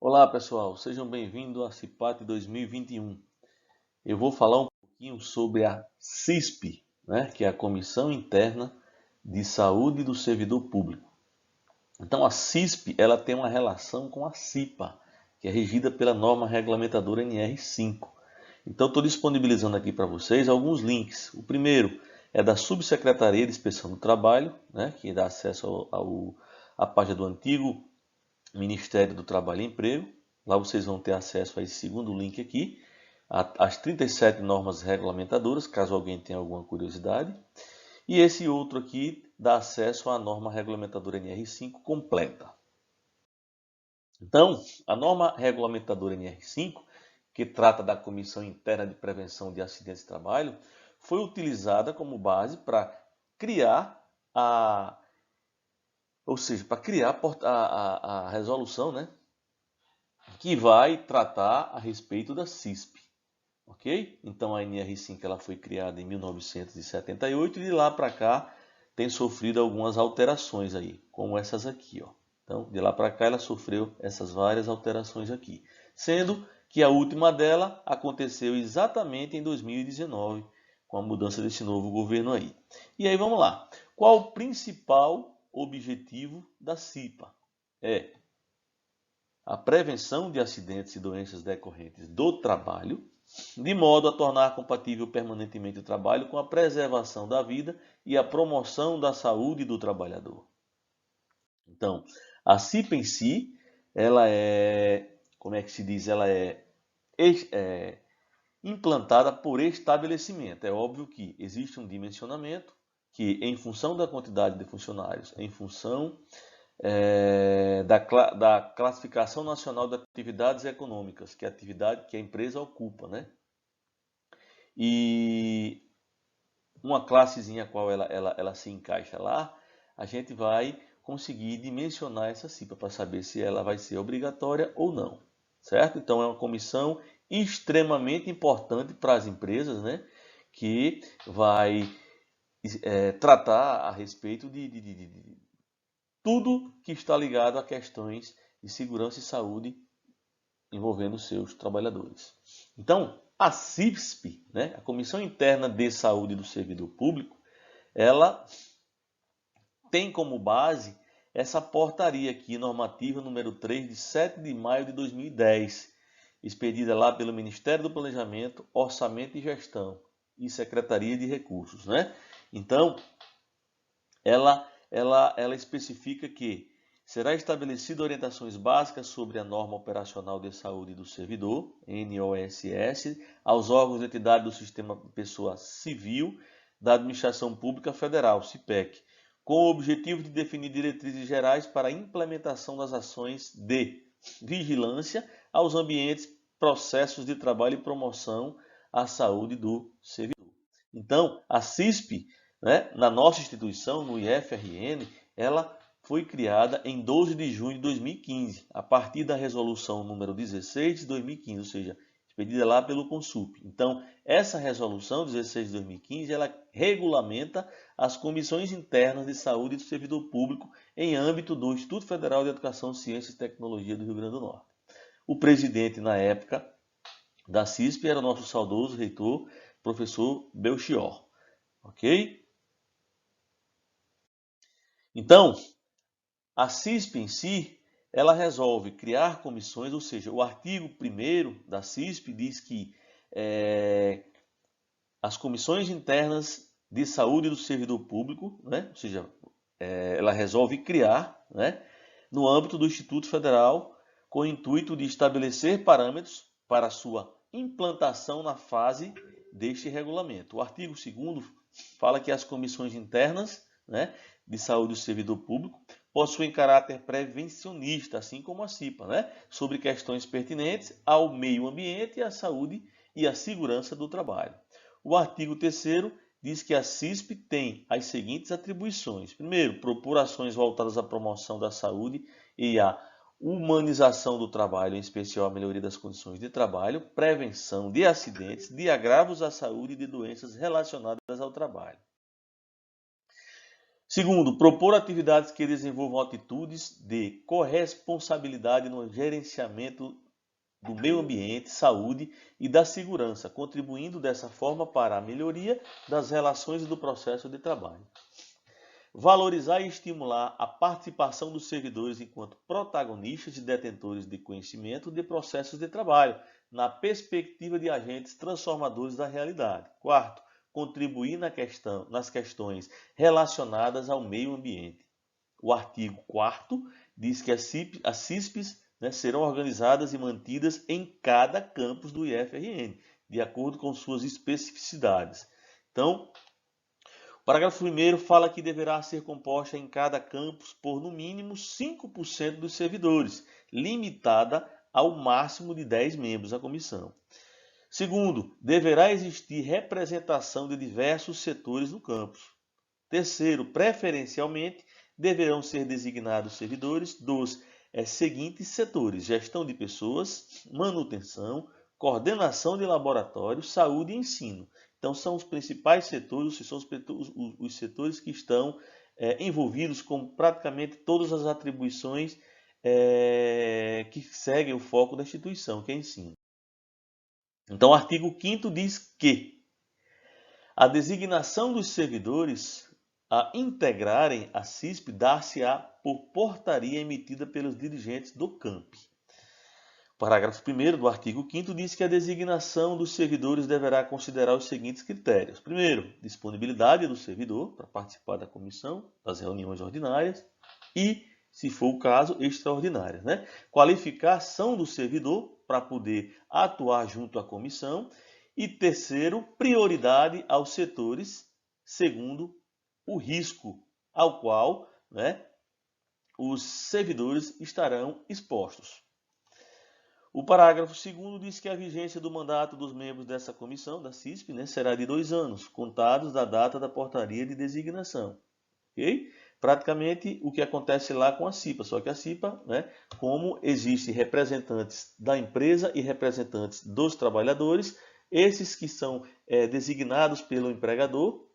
Olá pessoal, sejam bem-vindos à CIPAT 2021. Eu vou falar um pouquinho sobre a CISP, que é a Comissão Interna de Saúde do Servidor Público. Então a CISP ela tem uma relação com a CIPA, que é regida pela norma regulamentadora NR5. Então estou disponibilizando aqui para vocês alguns links. O primeiro é da Subsecretaria de Inspeção do Trabalho, que dá acesso à página do antigo Ministério do Trabalho e Emprego. Lá vocês vão ter acesso a esse segundo link aqui, as 37 normas regulamentadoras, caso alguém tenha alguma curiosidade. E esse outro aqui dá acesso à norma regulamentadora NR5 completa. Então, a norma regulamentadora NR5, que trata da Comissão Interna de Prevenção de Acidentes de Trabalho, foi utilizada como base para criar a resolução, que vai tratar a respeito da CISP, ok? Então a NR5 ela foi criada em 1978 e de lá para cá tem sofrido algumas alterações aí, como essas aqui, ó. Então de lá para cá ela sofreu essas várias alterações aqui, sendo que a última dela aconteceu exatamente em 2019, com a mudança desse novo governo aí. E aí vamos lá, qual o principal objetivo da CIPA? É a prevenção de acidentes e doenças decorrentes do trabalho, de modo a tornar compatível permanentemente o trabalho com a preservação da vida e a promoção da saúde do trabalhador. Então, a CIPA em si, ela é, ela é implantada por estabelecimento. É óbvio que existe um dimensionamento que, em função da quantidade de funcionários, em função da classificação nacional de atividades econômicas, que é a atividade que a empresa ocupa, e uma classezinha a qual ela se encaixa lá, a gente vai conseguir dimensionar essa CIPA para saber se ela vai ser obrigatória ou não, certo? Então é uma comissão extremamente importante para as empresas, que vai tratar a respeito de tudo que está ligado a questões de segurança e saúde envolvendo seus trabalhadores. Então, a CISP, a Comissão Interna de Saúde do Servidor Público, ela tem como base essa portaria aqui, normativa número 3, de 7 de maio de 2010, expedida lá pelo Ministério do Planejamento, Orçamento e Gestão e Secretaria de Recursos. Então, ela especifica que será estabelecida orientações básicas sobre a norma operacional de saúde do servidor, NOSS, aos órgãos e entidades do Sistema de Pessoa Civil da Administração Pública Federal, CIPEC, com o objetivo de definir diretrizes gerais para a implementação das ações de vigilância aos ambientes, processos de trabalho e promoção à saúde do servidor. Então, a CISP, na nossa instituição, no IFRN, ela foi criada em 12 de junho de 2015, a partir da resolução número 16 de 2015, ou seja, expedida lá pelo Consup. Então, essa resolução 16 de 2015, ela regulamenta as comissões internas de saúde do servidor público em âmbito do Instituto Federal de Educação, Ciência e Tecnologia do Rio Grande do Norte. O presidente, na época, da CISP era o nosso saudoso reitor, professor Belchior. Ok? Então, a CISP em si, ela resolve criar comissões, ou seja, o artigo 1º da CISP diz que as comissões internas de saúde do servidor público, né? Ou seja, ela resolve criar, né, no âmbito do Instituto Federal, com o intuito de estabelecer parâmetros para sua implantação na fase deste regulamento. O artigo 2º fala que as comissões internas, né, de saúde do servidor público possuem caráter prevencionista, assim como a CIPA, né, sobre questões pertinentes ao meio ambiente, à saúde e à segurança do trabalho. O artigo 3º diz que a CISP tem as seguintes atribuições. Primeiro, propor ações voltadas à promoção da saúde e à humanização do trabalho, em especial a melhoria das condições de trabalho, prevenção de acidentes, de agravos à saúde e de doenças relacionadas ao trabalho. Segundo, propor atividades que desenvolvam atitudes de corresponsabilidade no gerenciamento do meio ambiente, saúde e da segurança, contribuindo dessa forma para a melhoria das relações e do processo de trabalho. Valorizar e estimular a participação dos servidores enquanto protagonistas e detentores de conhecimento de processos de trabalho, na perspectiva de agentes transformadores da realidade. Quarto, contribuir nas questões relacionadas ao meio ambiente. O artigo 4º diz que as CISPs, né, serão organizadas e mantidas em cada campus do IFRN, de acordo com suas especificidades. Então, o parágrafo 1º fala que deverá ser composta em cada campus por no mínimo 5% dos servidores, limitada ao máximo de 10 membros a comissão. Segundo, deverá existir representação de diversos setores no campus. Terceiro, preferencialmente, deverão ser designados servidores dos seguintes setores: gestão de pessoas, manutenção, coordenação de laboratórios, saúde e ensino. Então, são os principais setores, são os setores que estão envolvidos com praticamente todas as atribuições que seguem o foco da instituição, que é ensino. Então, o artigo 5º diz que a designação dos servidores a integrarem a CISP dar-se-á por portaria emitida pelos dirigentes do CAMP. O parágrafo 1º do artigo 5º diz que a designação dos servidores deverá considerar os seguintes critérios. Primeiro, disponibilidade do servidor para participar da comissão, das reuniões ordinárias e, se for o caso, extraordinárias, né? Qualificação do servidor para poder atuar junto à comissão. E terceiro, prioridade aos setores, segundo o risco ao qual, né, os servidores estarão expostos. O parágrafo 2º diz que a vigência do mandato dos membros dessa comissão, da CISP, né, será de 2 anos, contados da data da portaria de designação. Okay? Praticamente o que acontece lá com a CIPA, só que a CIPA, né, como existem representantes da empresa e representantes dos trabalhadores, esses que são designados pelo empregador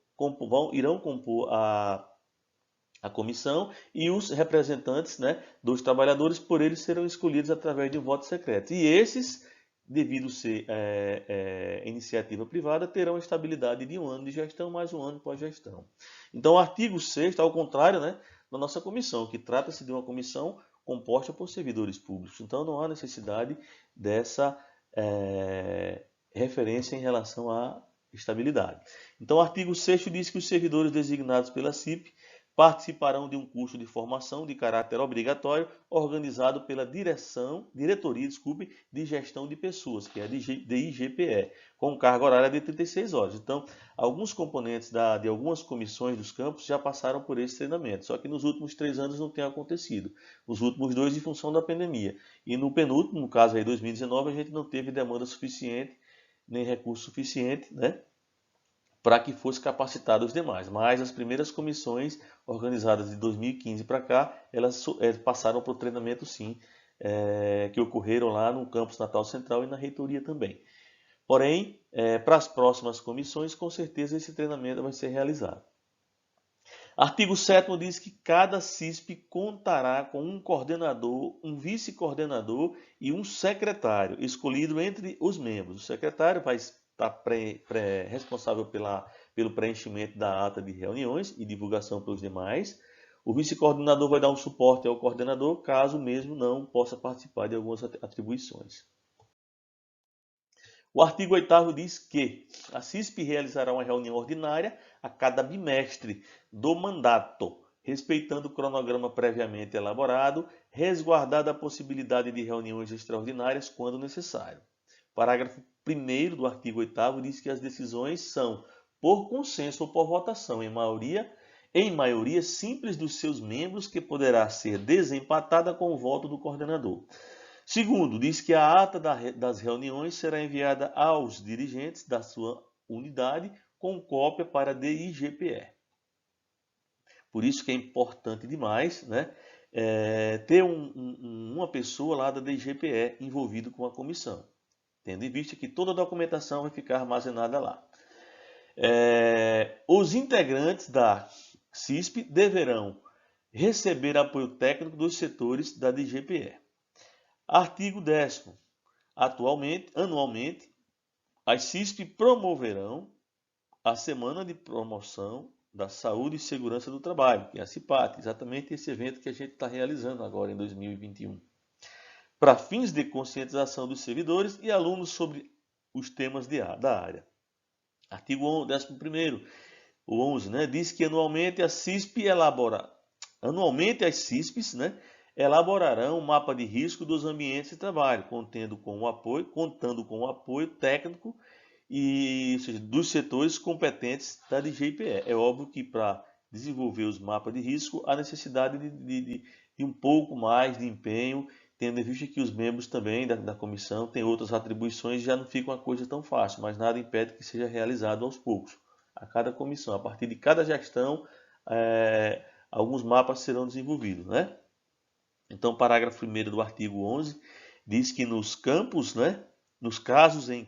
irão compor a comissão, e os representantes, né, dos trabalhadores, por eles serão escolhidos através de um voto secreto. E esses, devido ser iniciativa privada, terão estabilidade de 1 ano de gestão mais 1 ano pós-gestão. Então, o artigo 6º, ao contrário, né, da nossa comissão, que trata-se de uma comissão composta por servidores públicos. Então, não há necessidade dessa referência em relação à estabilidade. Então, o artigo 6º diz que os servidores designados pela CIP participarão de um curso de formação de caráter obrigatório organizado pela diretoria de gestão de pessoas, que é a DIGPE, com carga horária de 36 horas. Então, alguns componentes de algumas comissões dos campos já passaram por esse treinamento, só que nos últimos 3 anos não tem acontecido. Nos últimos 2, em função da pandemia. E no penúltimo, no caso aí 2019, a gente não teve demanda suficiente, nem recurso suficiente, né, para que fosse capacitado os demais. Mas as primeiras comissões organizadas de 2015 para cá, elas passaram por treinamento sim, que ocorreram lá no campus Natal Central e na reitoria também. Porém, para as próximas comissões, com certeza esse treinamento vai ser realizado. Artigo 7º diz que cada CISP contará com um coordenador, um vice-coordenador e um secretário, escolhido entre os membros. O secretário vai estar responsável pelo preenchimento da ata de reuniões e divulgação para os demais. O vice-coordenador vai dar um suporte ao coordenador, caso mesmo não possa participar de algumas atribuições. O artigo 8º diz que a CISP realizará uma reunião ordinária a cada bimestre do mandato, respeitando o cronograma previamente elaborado, resguardada a possibilidade de reuniões extraordinárias quando necessário. Parágrafo 1º do artigo 8º diz que as decisões são por consenso ou por votação em maioria simples dos seus membros, que poderá ser desempatada com o voto do coordenador. Segundo, diz que a ata das reuniões será enviada aos dirigentes da sua unidade com cópia para a DIGPE. Por isso que é importante demais, né, ter uma pessoa lá da DIGPE envolvido com a comissão, tendo em vista que toda a documentação vai ficar armazenada lá. Os integrantes da CISP deverão receber apoio técnico dos setores da DIGPE. Artigo 10º. Anualmente, as CISP promoverão a Semana de Promoção da Saúde e Segurança do Trabalho, que é a CIPAT, exatamente esse evento que a gente está realizando agora em 2021, para fins de conscientização dos servidores e alunos sobre os temas da área. Artigo 11º, o 11, né, diz que anualmente as CISPs elaborarão um mapa de risco dos ambientes de trabalho, contando com o apoio técnico ou seja, dos setores competentes da DGPE. É óbvio que para desenvolver os mapas de risco há necessidade de um pouco mais de empenho, tendo em vista que os membros também da comissão têm outras atribuições e já não fica uma coisa tão fácil, mas nada impede que seja realizado aos poucos. A cada comissão, a partir de cada gestão, alguns mapas serão desenvolvidos, né? Então, parágrafo 1º do artigo 11 diz que nos casos em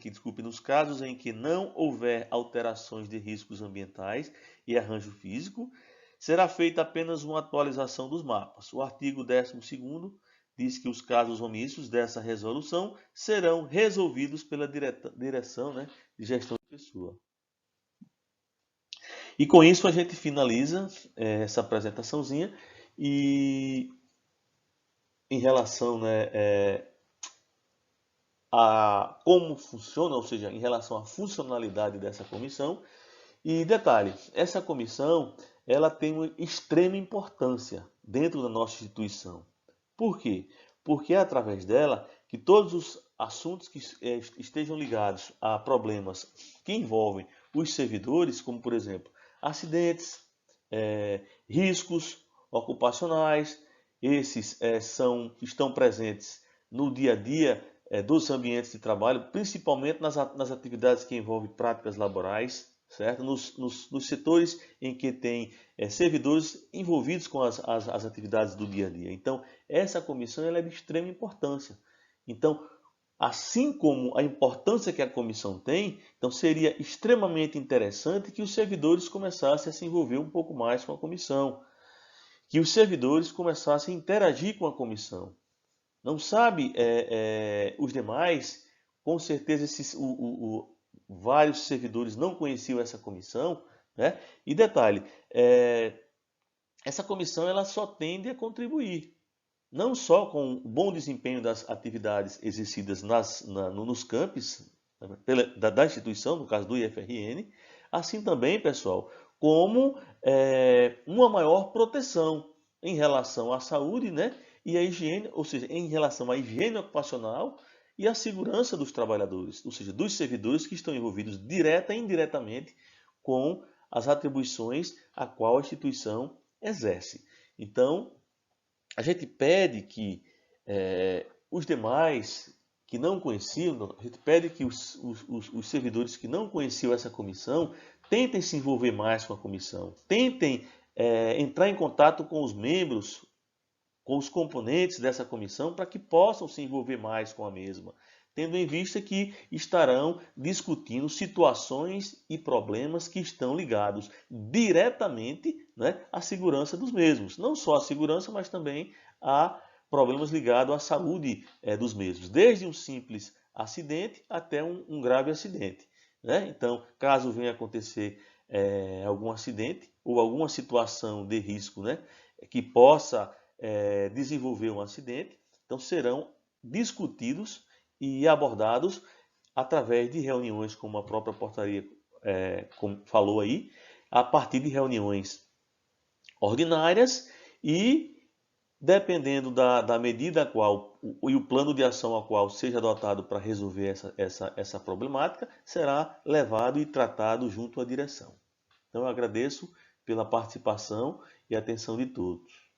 que não houver alterações de riscos ambientais e arranjo físico, será feita apenas uma atualização dos mapas. O artigo 12º diz que os casos omissos dessa resolução serão resolvidos pela direção, né, de gestão de pessoa. E com isso a gente finaliza essa apresentaçãozinha e em relação, né, a como funciona, ou seja, em relação à funcionalidade dessa comissão. E detalhe, essa comissão ela tem uma extrema importância dentro da nossa instituição. Por quê? Porque é através dela que todos os assuntos que estejam ligados a problemas que envolvem os servidores, como por exemplo, acidentes, riscos ocupacionais, esses estão presentes no dia a dia dos ambientes de trabalho, principalmente nas atividades que envolvem práticas laborais, certo? Nos setores em que tem servidores envolvidos com as atividades do dia a dia. Então, essa comissão ela é de extrema importância. Então, assim como a importância que a comissão tem, então seria extremamente interessante que os servidores começassem a se envolver um pouco mais com a comissão, que os servidores começassem a interagir com a comissão. Não sabe os demais, com certeza vários servidores não conheciam essa comissão, né? E detalhe, essa comissão ela só tende a contribuir, não só com o bom desempenho das atividades exercidas nos campos da instituição, no caso do IFRN, assim também, pessoal, como uma maior proteção em relação à saúde, né, e à higiene, ou seja, em relação à higiene ocupacional e à segurança dos trabalhadores, ou seja, dos servidores que estão envolvidos direta e indiretamente com as atribuições a qual a instituição exerce. Então, a gente pede que os demais que não conheciam, a gente pede que os servidores que não conheciam essa comissão tentem se envolver mais com a comissão, tentem entrar em contato com os membros, com os componentes dessa comissão, para que possam se envolver mais com a mesma, tendo em vista que estarão discutindo situações e problemas que estão ligados diretamente, né, à segurança dos mesmos. Não só à segurança, mas também a problemas ligados à saúde dos mesmos, desde um simples acidente até um grave acidente, né? Então, caso venha acontecer algum acidente ou alguma situação de risco, né, que possa desenvolver um acidente, então serão discutidos e abordados através de reuniões, como a própria portaria como falou aí, a partir de reuniões ordinárias e dependendo da medida a qual e o plano de ação a qual seja adotado para resolver essa problemática, será levado e tratado junto à direção. Então eu agradeço pela participação e atenção de todos.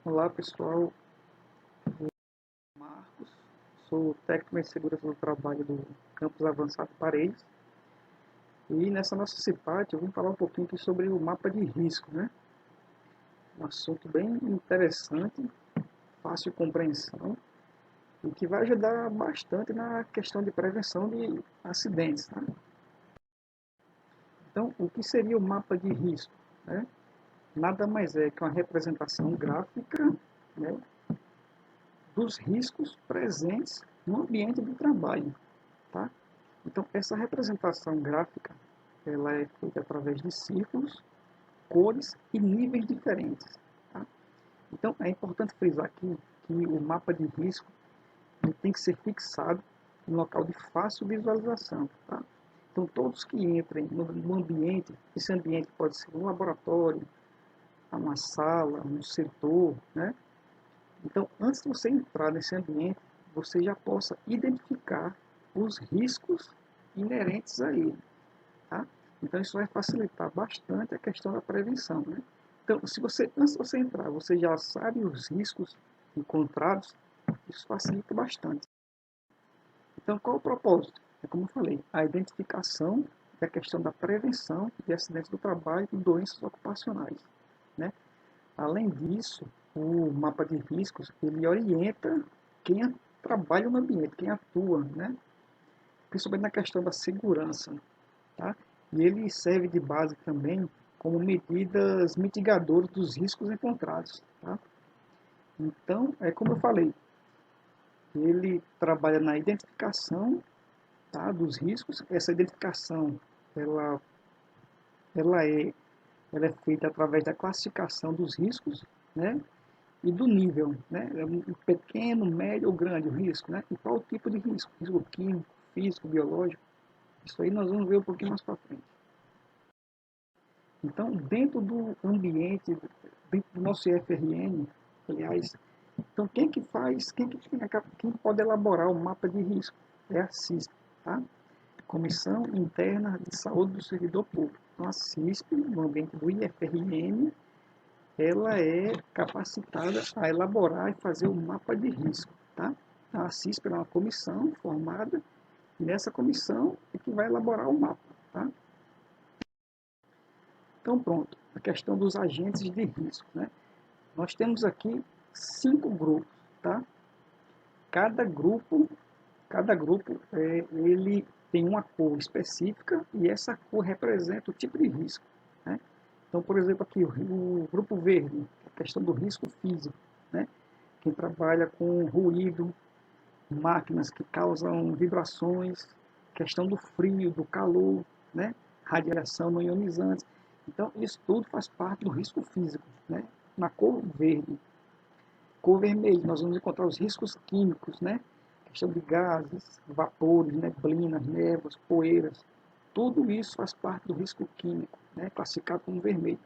Olá pessoal, Marcos, sou técnico em segurança do trabalho do Campus Avançado Paredes e nessa nossa CIPAT eu vim falar um pouquinho aqui sobre o mapa de risco, né? Um assunto bem interessante, fácil de compreensão e que vai ajudar bastante na questão de prevenção de acidentes, tá? Então, o que seria o mapa de risco, né? Nada mais é que uma representação gráfica, né, dos riscos presentes no ambiente de trabalho, tá? Então, essa representação gráfica, ela é feita através de círculos, cores e níveis diferentes, tá? Então, é importante frisar aqui que o mapa de risco ele tem que ser fixado em um local de fácil visualização, tá? Então, todos que entrem no ambiente, esse ambiente pode ser um laboratório, uma sala, um setor, né? Então, antes de você entrar nesse ambiente, você já possa identificar os riscos inerentes a ele, tá? Então, isso vai facilitar bastante a questão da prevenção, né? Então, se você, antes de você entrar, você já sabe os riscos encontrados, isso facilita bastante. Então, qual é o propósito? É como eu falei, a identificação e a questão da prevenção de acidentes do trabalho e doenças ocupacionais, né? Além disso, o mapa de riscos, ele orienta quem trabalha no ambiente, quem atua, né? Principalmente na questão da segurança, tá? E ele serve de base também como medidas mitigadoras dos riscos encontrados, tá? Então, é como eu falei, ele trabalha na identificação, tá, dos riscos. Essa identificação ela, ela, é, ela é feita através da classificação dos riscos, né, e do nível, né, é um pequeno, médio ou grande o risco, né, e qual o tipo de risco, risco químico, físico, biológico. Isso aí nós vamos ver um pouquinho mais para frente. Então, dentro do ambiente, dentro do nosso IFRN, aliás, então quem pode elaborar o mapa de risco? É a CISP, tá? Comissão Interna de Saúde do Servidor Público. Então, a CISP, no ambiente do IFRN, ela é capacitada a elaborar e fazer o mapa de risco, tá? Então, a CISP é uma comissão formada, e nessa comissão é que vai elaborar o mapa, tá? Então, pronto, a questão dos agentes de risco, né? Nós temos aqui 5 grupos, tá? Cada grupo, ele tem uma cor específica e essa cor representa o tipo de risco, né? Então, por exemplo, aqui o grupo verde, a questão do risco físico, né? Quem trabalha com ruído, máquinas que causam vibrações, questão do frio, do calor, né? Radiação não ionizante. Então, isso tudo faz parte do risco físico, né? Na cor verde. Cor vermelha, nós vamos encontrar os riscos químicos, né? Questão de gases, vapores, neblinas, névoas, poeiras. Tudo isso faz parte do risco químico, né? Classificado como vermelho.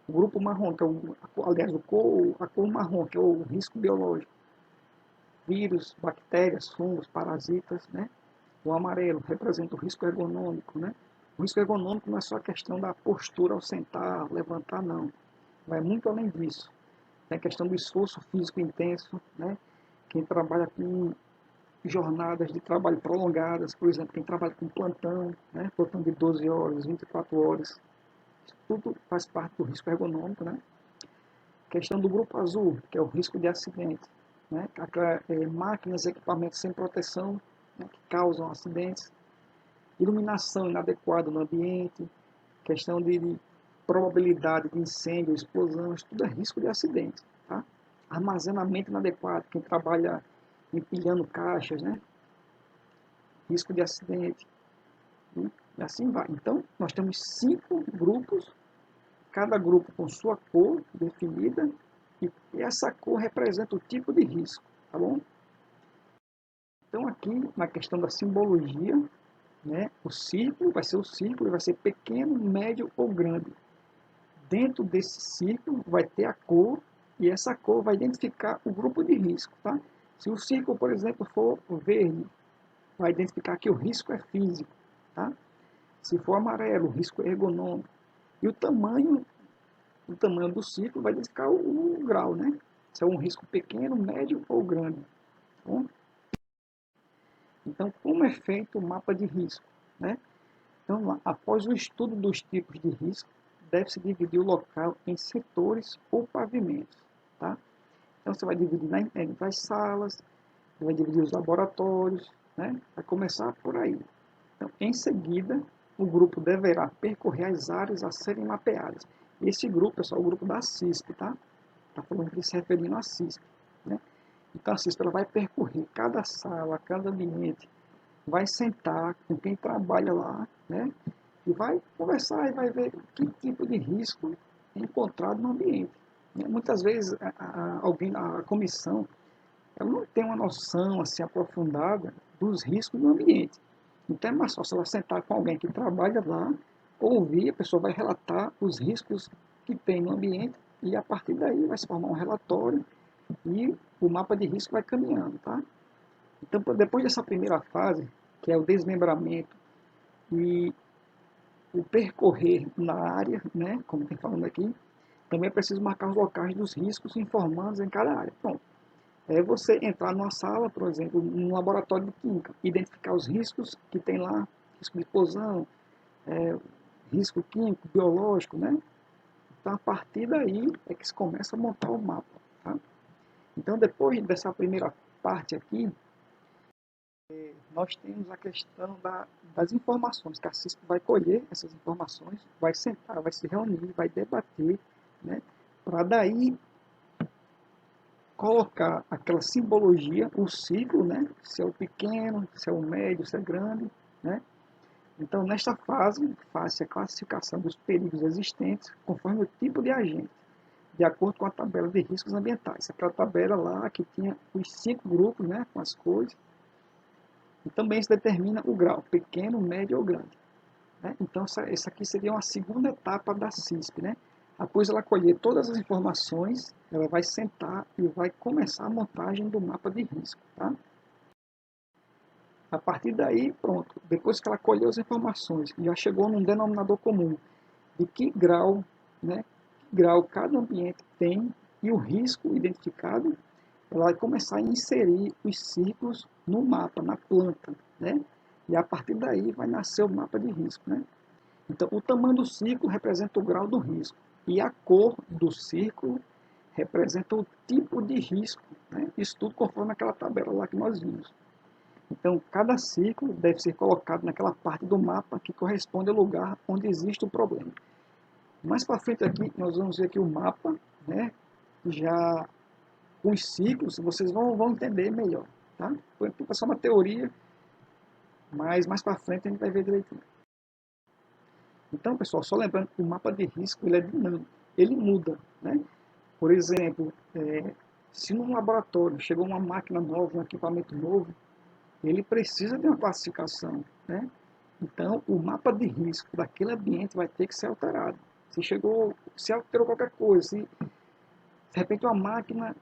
O grupo marrom, que é a cor marrom, que é o risco biológico. Vírus, bactérias, fungos, parasitas, né? O amarelo representa o risco ergonômico, né? O risco ergonômico não é só a questão da postura ao sentar, levantar, não. Vai muito além disso. Tem a questão do esforço físico intenso, né? Quem trabalha com jornadas de trabalho prolongadas, por exemplo, quem trabalha com plantão, né? Plantão de 12 horas, 24 horas, isso tudo faz parte do risco ergonômico, né? Questão do grupo azul, que é o risco de acidente, né? Máquinas e equipamentos sem proteção, né? Que causam acidentes, iluminação inadequada no ambiente, questão de probabilidade de incêndio, explosão, isso tudo é risco de acidente, tá? Armazenamento inadequado, quem trabalha empilhando caixas, né? Risco de acidente, e assim vai. Então, nós temos 5 grupos, cada grupo com sua cor definida, e essa cor representa o tipo de risco, tá bom? Então, aqui, na questão da simbologia, né, o círculo vai ser o círculo, vai ser pequeno, médio ou grande. Dentro desse círculo vai ter a cor, e essa cor vai identificar o grupo de risco, tá? Se o círculo, por exemplo, for verde, vai identificar que o risco é físico, tá? Se for amarelo, o risco é ergonômico. E o tamanho do círculo vai identificar o grau, né? Se é um risco pequeno, médio ou grande. Tá bom? Então, como é feito o mapa de risco, né? Então, após o estudo dos tipos de risco, deve-se dividir o local em setores ou pavimentos, tá? Então, você vai dividir nas salas, vai dividir os laboratórios, né? Vai começar por aí. Então, em seguida, o grupo deverá percorrer as áreas a serem mapeadas. Esse grupo é só o grupo da CISP, tá? Está falando que se referindo à CISP, né? Então, a CISP ela vai percorrer cada sala, cada ambiente, vai sentar com quem trabalha lá, né? E vai conversar e vai ver que tipo de risco é encontrado no ambiente. Muitas vezes a comissão ela não tem uma noção assim aprofundada dos riscos no ambiente. Então é mais fácil ela sentar com alguém que trabalha lá, ouvir, a pessoa vai relatar os riscos que tem no ambiente e a partir daí vai se formar um relatório e o mapa de risco vai caminhando, tá? Então depois dessa primeira fase, que é o desmembramento e o percorrer na área, né, como tem falando aqui, Também é preciso marcar os locais dos riscos informados em cada área. Pronto. É você entrar numa sala, por exemplo, num laboratório de química, identificar os riscos que tem lá, risco de explosão, risco químico, biológico, né? Então, a partir daí é que se começa a montar o mapa, tá? Então, depois dessa primeira parte aqui, nós temos a questão das informações, que a CISP vai colher essas informações, vai sentar, vai se reunir, vai debater, né? Para daí colocar aquela simbologia, o ciclo, né? Se é o pequeno, se é o médio, se é grande, né? Então, nesta fase, faz-se a classificação dos perigos existentes conforme o tipo de agente, de acordo com a tabela de riscos ambientais. Aquela tabela lá que tinha os 5 grupos, né, com as cores, e também se determina o grau, pequeno, médio ou grande. Né? Então, essa aqui seria uma segunda etapa da CISP, né? Após ela colher todas as informações, ela vai sentar e vai começar a montagem do mapa de risco, tá? A partir daí, pronto, depois que ela colheu as informações, já chegou num denominador comum de que grau, né, que grau cada ambiente tem e o risco identificado, ela vai começar a inserir os ciclos no mapa, na planta, né? E a partir daí vai nascer o mapa de risco, né? Então, o tamanho do círculo representa o grau do risco e a cor do círculo representa o tipo de risco, né? Isso tudo conforme aquela tabela lá que nós vimos. Então, cada círculo deve ser colocado naquela parte do mapa que corresponde ao lugar onde existe o problema. Mais para frente aqui, nós vamos ver aqui o mapa, né? Já com os ciclos, vocês vão entender melhor, tá? Foi só uma teoria, mas mais para frente a gente vai ver direitinho. Então, pessoal, só lembrando que o mapa de risco ele é dinâmico, ele muda, né? Por exemplo, se num laboratório chegou uma máquina nova, um equipamento novo, ele precisa de uma classificação, né? Então, o mapa de risco daquele ambiente vai ter que ser alterado. Se alterou qualquer coisa, se de repente uma máquina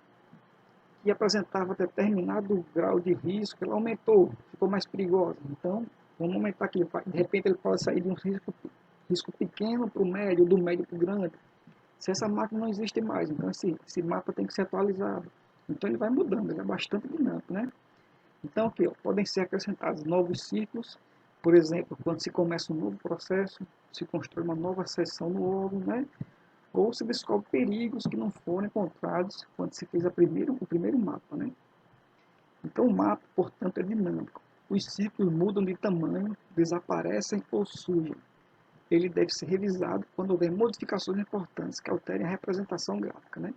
que apresentava determinado grau de risco, ela aumentou, ficou mais perigosa. Então, vamos aumentar aqui. De repente, ele pode sair de um risco pequeno para o médio, do médio para o grande. Se essa máquina não existe mais, então esse mapa tem que ser atualizado. Então, ele vai mudando, ele é bastante dinâmico, né? Então, aqui, ó, podem ser acrescentados novos ciclos, por exemplo, quando se começa um novo processo, se constrói uma nova seção no órgão, né? Ou se descobre perigos que não foram encontrados quando se fez o primeiro mapa, né? Então, o mapa, portanto, é dinâmico. Os ciclos mudam de tamanho, desaparecem ou surgem. Ele deve ser revisado quando houver modificações importantes que alterem a representação gráfica, né?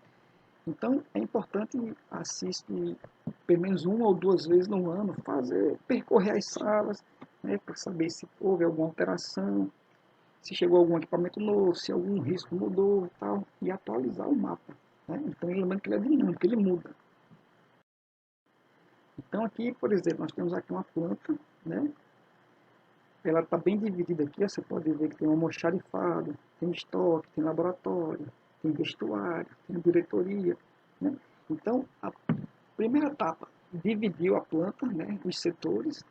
Então, é importante assistir pelo menos 1 ou 2 vezes no ano, percorrer as salas, né, para saber se houve alguma alteração, se chegou algum equipamento novo, se algum risco mudou e tal, e atualizar o mapa, né? Então, lembrando que ele é dinâmico, ele muda. Então, aqui, por exemplo, nós temos aqui uma planta, né? Ela está bem dividida aqui, você pode ver que tem um almoxarifado, tem estoque, tem laboratório, tem vestuário, tem diretoria, né? Então, a primeira etapa, dividiu a planta, né, os setores.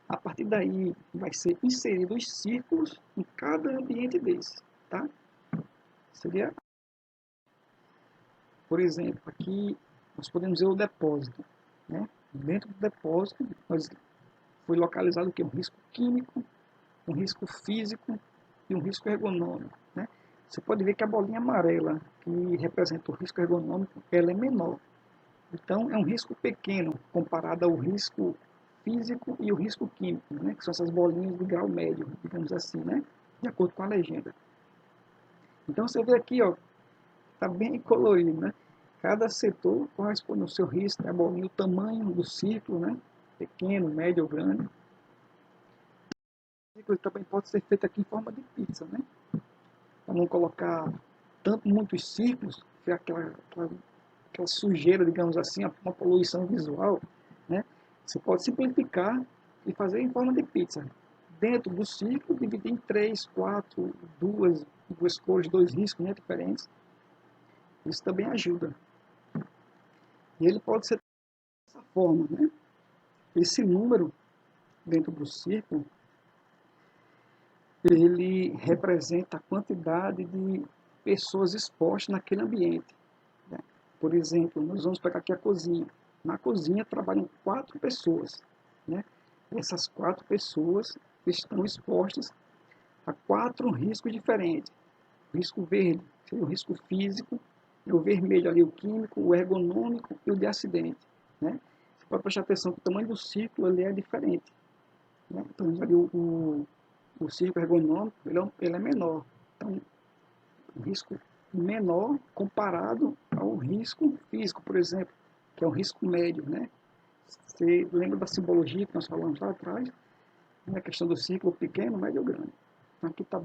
A partir daí, vai ser inserido os círculos em cada ambiente desse, tá? Seria, por exemplo, aqui nós podemos ver o depósito, né? Dentro do depósito, foi localizado o quê? Um risco químico, um risco físico e um risco ergonômico, né? Você pode ver que a bolinha amarela, que representa o risco ergonômico, ela é menor. Então, é um risco pequeno comparado ao risco físico e o risco químico, né? Que são essas bolinhas de grau médio, digamos assim, né? De acordo com a legenda. Então, você vê aqui, ó, está bem colorido, né? Cada setor corresponde ao seu risco, né? A bolinha, o tamanho do círculo, né? Pequeno, médio ou grande. O círculo também pode ser feito aqui em forma de pizza, né? Para não colocar muitos círculos, que é aquela sujeira, digamos assim, uma poluição visual, né? Você pode simplificar e fazer em forma de pizza. Dentro do círculo, dividir em 3, 4, duas cores, 2 riscos, né, diferentes. Isso também ajuda. E ele pode ser dessa forma, né? Esse número dentro do círculo, ele representa a quantidade de pessoas expostas naquele ambiente, né? Por exemplo, nós vamos pegar aqui a cozinha. Na cozinha trabalham 4 pessoas, né? Essas 4 pessoas estão expostas a 4 riscos diferentes. O risco verde seria o risco físico, e o vermelho ali o químico, o ergonômico e o de acidente, né? Você pode prestar atenção que o tamanho do círculo ele é diferente, né? Então, ali o círculo ergonômico ele é menor. Então, o risco menor comparado ao risco físico, por exemplo, que é o risco médio, né? Você lembra da simbologia que nós falamos lá atrás? Na questão do ciclo pequeno, médio ou grande. Então, aqui tá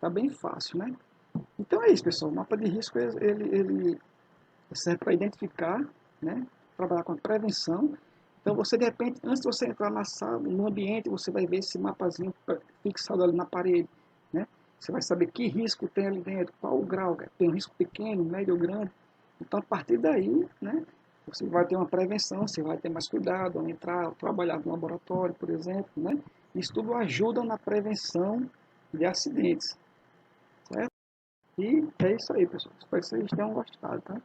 bem fácil, né? Então é isso, pessoal. O mapa de risco ele serve para identificar, né? Trabalhar com a prevenção. Então você, de repente, antes de você entrar na sala, no ambiente, você vai ver esse mapazinho fixado ali na parede, né? Você vai saber que risco tem ali dentro, qual o grau, tem um risco pequeno, médio ou grande. Então, a partir daí, né, você vai ter uma prevenção, você vai ter mais cuidado ao entrar, ao trabalhar no laboratório, por exemplo, né? Isso tudo ajuda na prevenção de acidentes, certo? E é isso aí, pessoal. Espero que vocês tenham gostado, tá?